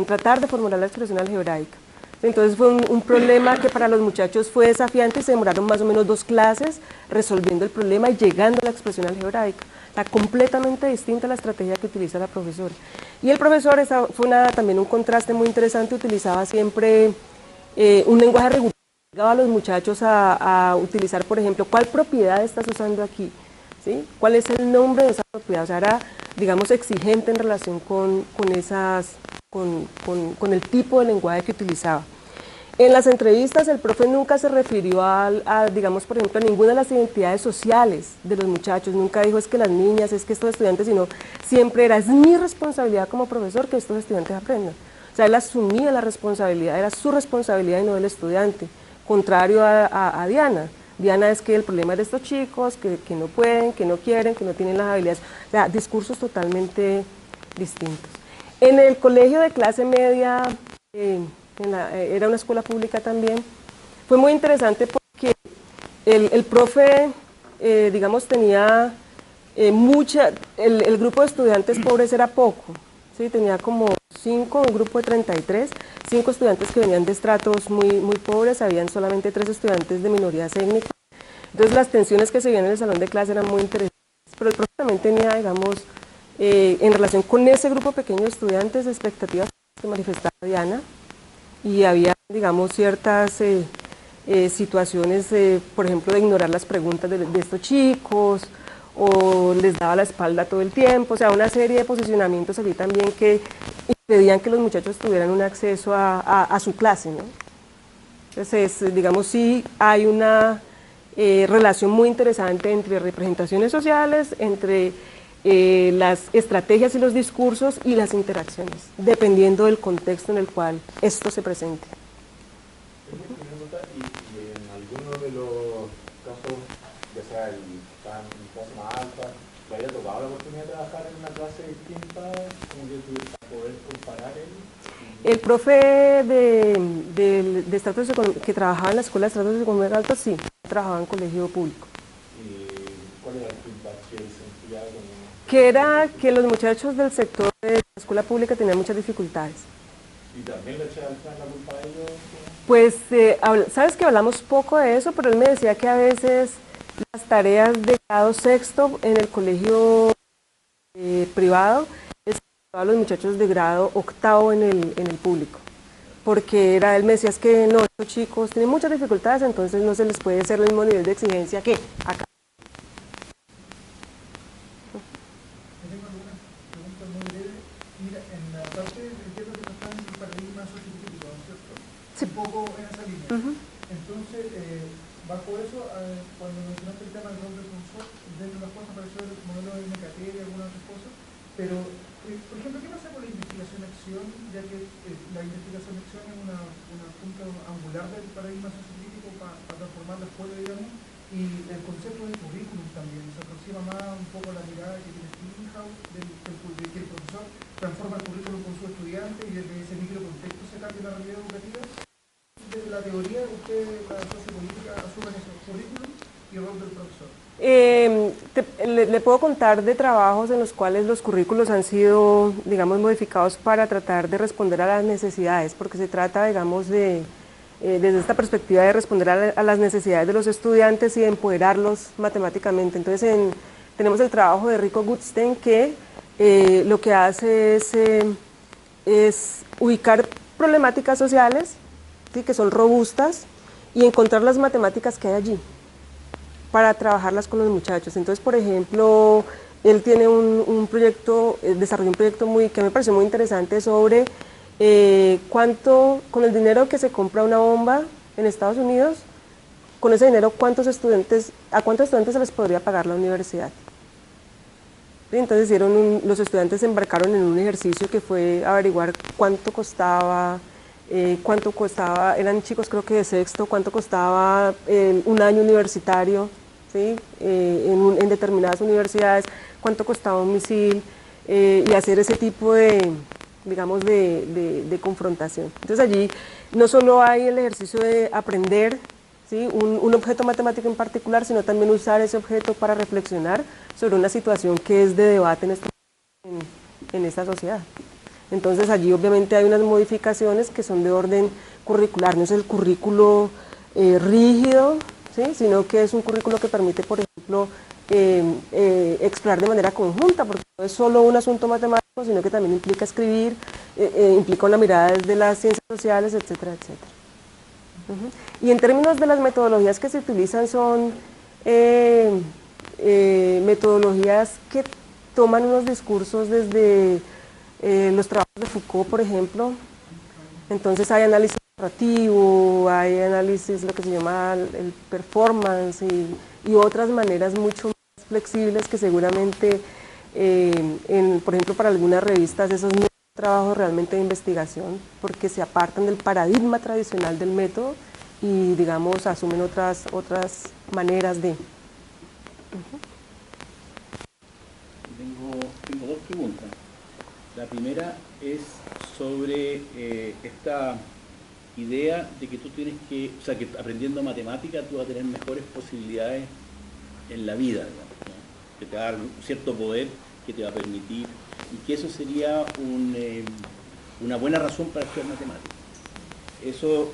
tratar de formular la expresión algebraica. Entonces fue un problema que para los muchachos fue desafiante y se demoraron más o menos 2 clases resolviendo el problema y llegando a la expresión algebraica. Está completamente distinta a la estrategia que utiliza la profesora. Y el profesor, fue también un contraste muy interesante, utilizaba siempre un lenguaje riguroso, obligaba a los muchachos a utilizar, por ejemplo, ¿cuál propiedad estás usando aquí? ¿Sí? ¿Cuál es el nombre de esa propiedad? O sea, era, digamos, exigente en relación con el tipo de lenguaje que utilizaba. En las entrevistas el profe nunca se refirió digamos, por ejemplo, a ninguna de las identidades sociales de los muchachos, nunca dijo es que las niñas, es que estos estudiantes, sino siempre era, es mi responsabilidad como profesor que estos estudiantes aprendan. O sea, él asumía la responsabilidad, era su responsabilidad y no del estudiante, contrario a Diana. Diana es que el problema es de estos chicos, que no pueden, que no quieren, que no tienen las habilidades, o sea, discursos totalmente distintos. En el colegio de clase media, era una escuela pública también, fue muy interesante porque el profe, digamos, tenía el grupo de estudiantes pobres era poco, ¿sí? Tenía como 5, un grupo de 33, 5 estudiantes que venían de estratos muy pobres, habían solamente 3 estudiantes de minorías étnicas, entonces las tensiones que se veían en el salón de clase eran muy interesantes, pero el profe también tenía, digamos, en relación con ese grupo pequeño de estudiantes, expectativas que manifestaba Diana, y había, digamos, ciertas situaciones, por ejemplo, de ignorar las preguntas de estos chicos, o les daba la espalda todo el tiempo, o sea, una serie de posicionamientos allí también que impedían que los muchachos tuvieran un acceso a su clase, ¿no? Entonces, digamos, sí hay una relación muy interesante entre representaciones sociales, entre las estrategias y los discursos y las interacciones, dependiendo del contexto en el cual esto se presente. Y en alguno de los casos, ya sea en clase más alta, ¿le haya tocado la oportunidad de trabajar en una clase distinta, como que poder comparar El profe de estratos que trabajaba en la escuela de estratos económicos altos, sí, trabajaba en colegio público. ¿Y cuál era el feedback que sentía? Que era que los muchachos del sector de la escuela pública tenían muchas dificultades. ¿Y también le echan la culpa a ellos? Pues, sabes que hablamos poco de eso, pero él me decía que a veces las tareas de grado sexto en el colegio privado es a los muchachos de grado octavo en el público. Porque él me decía, es que no, estos chicos tienen muchas dificultades, entonces no se les puede hacer el mismo nivel de exigencia que acá. Un poco en esa línea. Entonces, bajo eso, cuando mencionaste el tema del rol del profesor, dentro de las cosas apareció el modelo de MKT y algunas otras cosas, pero, por ejemplo, ¿qué pasa con la investigación-acción? Ya que la investigación-acción es una punta angular del paradigma sociológico para transformar la escuela, digamos, y el concepto de currículum también se aproxima más un poco a la mirada que tiene Stillinghouse, de que el profesor transforma el currículum con su estudiante y desde ese microcontexto se cambia la realidad educativa. De la teoría, usted, la sociopolítica, asumen eso, currículum y el rol del profesor. Le puedo contar de trabajos en los cuales los currículos han sido, digamos, modificados para tratar de responder a las necesidades, porque se trata, digamos, desde esta perspectiva de responder a las necesidades de los estudiantes y de empoderarlos matemáticamente. Entonces, tenemos el trabajo de Rico Goodstein que lo que hace es ubicar problemáticas sociales, ¿sí?, que son robustas, y encontrar las matemáticas que hay allí para trabajarlas con los muchachos. Entonces, por ejemplo, él tiene un proyecto, desarrolló un proyecto que me pareció muy interesante sobre cuánto, con el dinero que se compra una bomba en Estados Unidos, con ese dinero, ¿a cuántos estudiantes se les podría pagar la universidad? Entonces los estudiantes se embarcaron en un ejercicio que fue averiguar cuánto costaba, eran chicos creo que de sexto, cuánto costaba un año universitario, ¿sí?, en determinadas universidades, cuánto costaba un misil, y hacer ese tipo digamos, de confrontación. Entonces allí no solo hay el ejercicio de aprender, ¿sí?, un objeto matemático en particular, sino también usar ese objeto para reflexionar sobre una situación que es de debate en esta sociedad. Entonces allí obviamente hay unas modificaciones que son de orden curricular, no es el currículo rígido, ¿sí?, sino que es un currículo que permite, por ejemplo, explorar de manera conjunta, porque no es solo un asunto matemático, sino que también implica escribir, implica una mirada desde las ciencias sociales, etcétera, etcétera. Y en términos de las metodologías que se utilizan son metodologías que toman unos discursos desde los trabajos de Foucault, por ejemplo. Entonces hay análisis narrativo, hay análisis, lo que se llama el performance y otras maneras mucho más flexibles que seguramente, por ejemplo, para algunas revistas esos no son trabajos realmente de investigación, porque se apartan del paradigma tradicional del método y, digamos, asumen otras maneras de... Tengo dos preguntas. La primera es sobre esta idea de que tú tienes que, o sea, que aprendiendo matemática tú vas a tener mejores posibilidades en la vida, digamos, ¿no?, que te va a dar un cierto poder que te va a permitir, y que eso sería una buena razón para estudiar matemáticas. Eso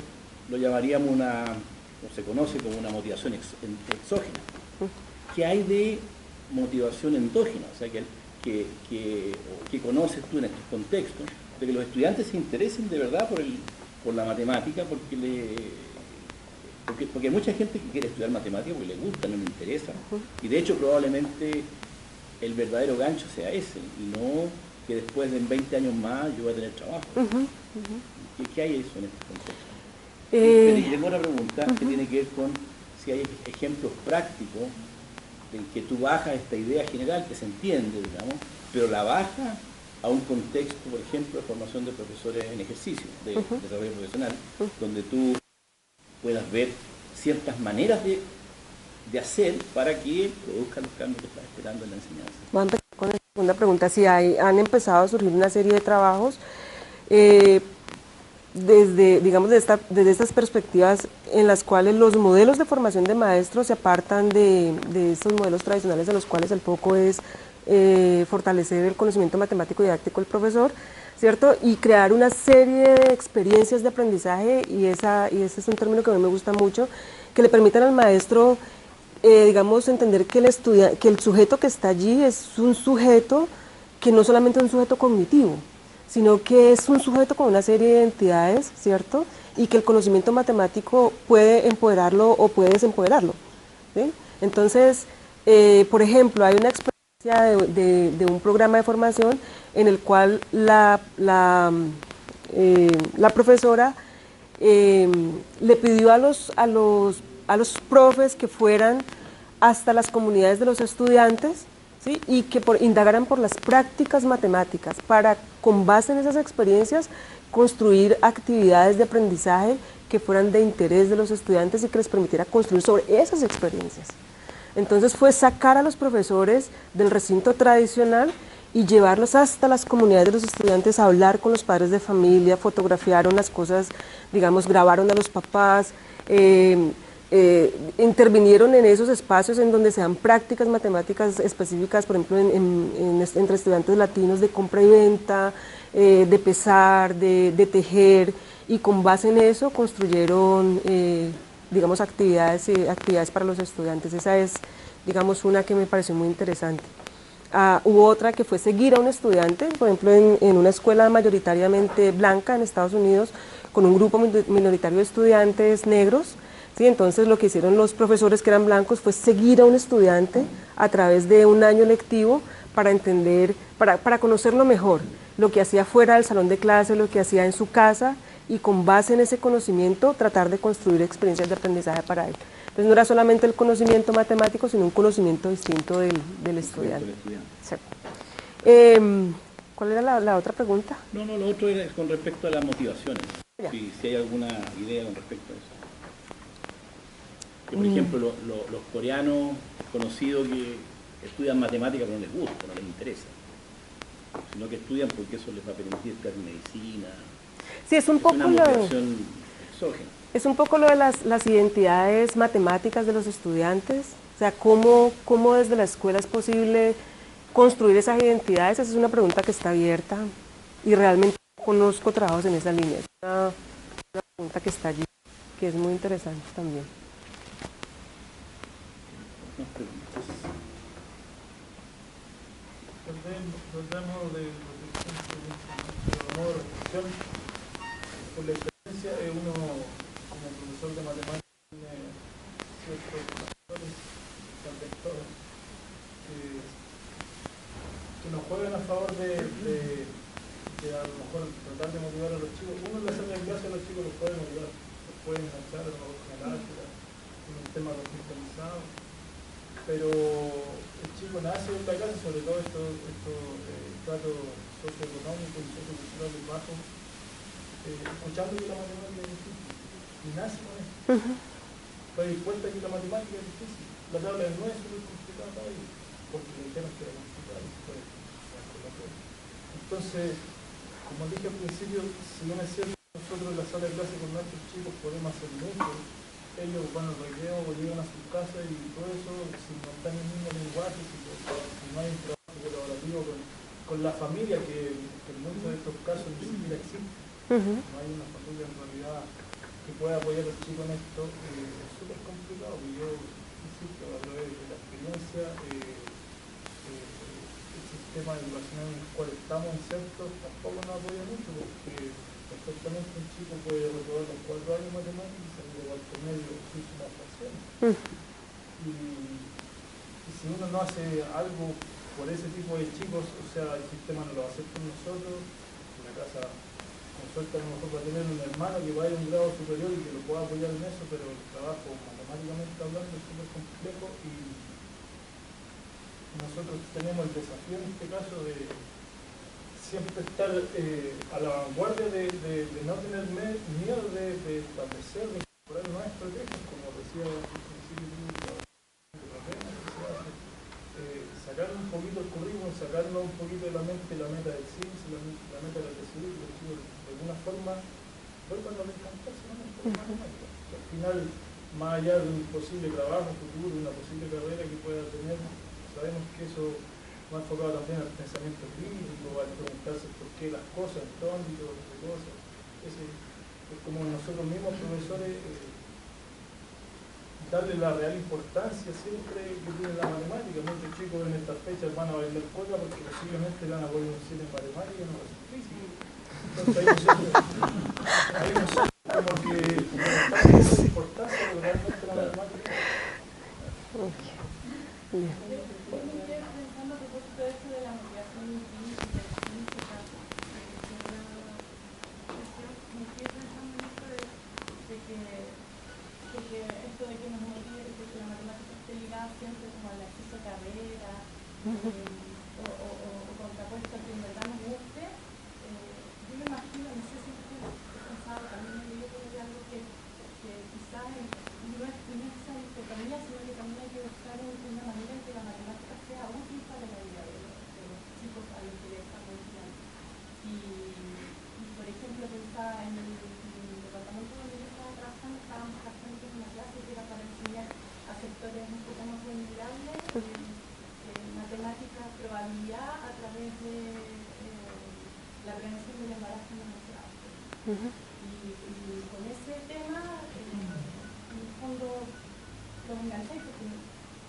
lo llamaríamos o se conoce como una motivación exógena. ¿Qué hay de motivación endógena? O sea, que conoces tú en estos contextos, de que los estudiantes se interesen de verdad por la matemática, porque porque hay mucha gente que quiere estudiar matemáticas porque le gusta, no le interesa. Y de hecho probablemente el verdadero gancho sea ese, y no que después de 20 años más yo voy a tener trabajo. ¿Qué hay eso en este contexto? Y tengo otra pregunta que tiene que ver con si hay ejemplos prácticos en que tú bajas esta idea general que se entiende, digamos, pero la bajas a un contexto, por ejemplo, de formación de profesores en ejercicio, de desarrollo profesional, donde tú puedas ver ciertas maneras de hacer para que produzcan los cambios que estás esperando en la enseñanza. Voy a empezar con la segunda pregunta. Si han empezado a surgir una serie de trabajos desde, digamos, desde estas perspectivas en las cuales los modelos de formación de maestros se apartan de estos modelos tradicionales en los cuales el foco es fortalecer el conocimiento matemático y didáctico del profesor, ¿cierto? Y crear una serie de experiencias de aprendizaje, y ese es un término que a mí me gusta mucho, que le permitan al maestro, digamos, entender que el sujeto que está allí es un sujeto que no solamente es un sujeto cognitivo, sino que es un sujeto con una serie de identidades, ¿cierto? Y que el conocimiento matemático puede empoderarlo o puede desempoderarlo, ¿sí? Entonces, por ejemplo, hay una experiencia de un programa de formación en el cual la profesora le pidió a los profes que fueran hasta las comunidades de los estudiantes, ¿sí? Y que indagaran por las prácticas matemáticas para, con base en esas experiencias, construir actividades de aprendizaje que fueran de interés de los estudiantes y que les permitiera construir sobre esas experiencias. Entonces fue sacar a los profesores del recinto tradicional y llevarlos hasta las comunidades de los estudiantes a hablar con los padres de familia, fotografiaron las cosas, digamos, grabaron a los papás, intervinieron en esos espacios en donde se dan prácticas matemáticas específicas, por ejemplo, entre estudiantes latinos de compra y venta, de pesar, de tejer, y con base en eso construyeron, digamos, actividades para los estudiantes. Esa es, digamos, una que me pareció muy interesante. Hubo otra que fue seguir a un estudiante, por ejemplo, en una escuela mayoritariamente blanca en Estados Unidos, con un grupo minoritario de estudiantes negros, ¿sí? Entonces lo que hicieron los profesores que eran blancos fue seguir a un estudiante a través de un año lectivo para entender, para conocerlo mejor, lo que hacía fuera del salón de clase, lo que hacía en su casa, y con base en ese conocimiento tratar de construir experiencias de aprendizaje para él. Entonces no era solamente el conocimiento matemático, sino un conocimiento distinto del estudiante. Sí. ¿Cuál era la otra pregunta? No, lo otro era con respecto a las motivaciones, si hay alguna idea con respecto a eso. Que, por ejemplo, los coreanos conocidos que estudian matemáticas pero no les gusta, no les interesa, sino que estudian porque eso les va a permitir estudiar medicina. Sí, es un poco una motivación exógena. Es un poco lo de las identidades matemáticas de los estudiantes, o sea, cómo desde la escuela es posible construir esas identidades. Esa es una pregunta que está abierta y realmente conozco trabajos en esa línea. Es una pregunta que está allí, que es muy interesante también. Volvemos de reflexión. Por la experiencia, uno como profesor de matemáticas tiene ciertos factores, que nos juegan a favor de a lo mejor tratar de motivar a los chicos. Uno en la sala de clase a los chicos los puede motivar, los pueden enganchar a lo mejor con el álgebra, con un tema conceptualizado, pero el chico nace en la clase, sobre todo estos tratos socioeconómicos y socioculturales bajos, escuchando que la matemática es difícil, y nace con eso. Te das cuenta que la matemática es difícil, la tabla de 9 es súper complicada para ellos, porque le dijeron que era complicada y fue. Entonces, como dije al principio, si bien es cierto, nosotros en la sala de clase con nuestros chicos podemos hacer mucho, ellos van al recreo o llegan a sus casas y todo eso, si no están en el mismo lenguaje, si no hay un trabajo colaborativo con la familia, que en muchos de estos casos ni siquiera existe. No hay una familia en realidad que pueda apoyar a los chicos en esto, es súper complicado. Y yo insisto, a través de la experiencia, el sistema educacional en el cual estamos insertos tampoco nos apoya mucho, porque perfectamente un chico puede reprobar los 4 años matemáticos y salir de cuarto medio Y si uno no hace algo por ese tipo de chicos, o sea, el sistema no lo va a hacer por nosotros, la casa con suerte a lo mejor va a tener un hermano que vaya a un grado superior y que lo pueda apoyar en eso, pero el trabajo matemáticamente hablando es súper complejo y nosotros tenemos el desafío en este caso de siempre estar a la vanguardia de no tener miedo de establecer, de incorporar nuevas estrategias, como decía al principio, sacar un poquito el currículum, sacarnos un poquito de la mente la meta del CIMS, la meta de la TCU, que los chicos de alguna forma vuelvan a encantarse solamente la matemática. Al final, más allá de un posible trabajo futuro, una posible carrera que pueda tener, sabemos que eso va enfocado también al pensamiento crítico, al preguntarse por qué las cosas, en todo ámbito de cosas. Es como nosotros mismos profesores, darle la real importancia siempre que tiene la matemática. Muchos chicos en estas fechas van a bailar cola porque posiblemente le van a poner un 7 en matemática y no en física. Entonces ahí nosotros como que le damos importancia a realmente la matemática. Pensando a propósito de esto de la motivación intrínseca, me quedé pensando en esto de que esto de que nos motive, de que la matemática esté ligada siempre como al acceso a carrera, o contrapuesto a que en verdad nos guste. Yo me imagino, no sé si he pensado, también he leído por ahí algo que quizás no es necesario economía, sino que también hay que buscar una manera en que la matemática sea útil para la vida de los chicos a los que le estamos enseñando. Y por ejemplo, pensaba en el departamento donde yo estaba trabajando, estábamos trabajando en una clase que era para enseñar a sectores un poco más vulnerables matemática, probabilidad a través de la prevención del embarazo no deseado. Y con ese tema, en el fondo, los engancháis porque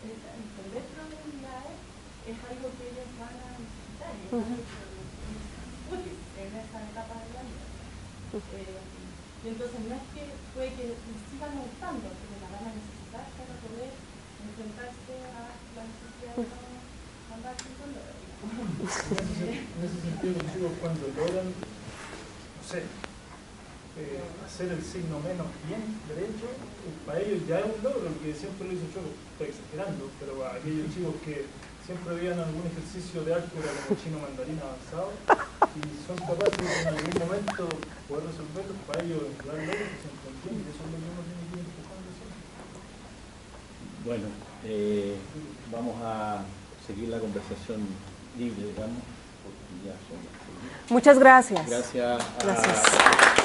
entender probabilidades es algo que ellos van a necesitar y es algo que es útil en esa etapa de la vida. Y entonces no es que puede que les sigan gustando, pero la van a necesitar para poder enfrentarse a la necesidad de no andar sin dolor. En ese sentido, los chicos cuando logran, no sé, hacer el signo menos bien derecho, para ellos ya es un logro, porque siempre lo hizo yo, estoy exagerando, pero aquellos chicos que siempre veían algún ejercicio de álgebra como chino mandarín avanzado y son capaces de en algún momento poder resolverlo, para ellos es un gran logro que se entiende, y eso es lo que uno tiene que ir empujando siempre. Bueno, vamos a seguir la conversación libre, digamos, porque ya son las 6. Muchas gracias. Gracias. Gracias.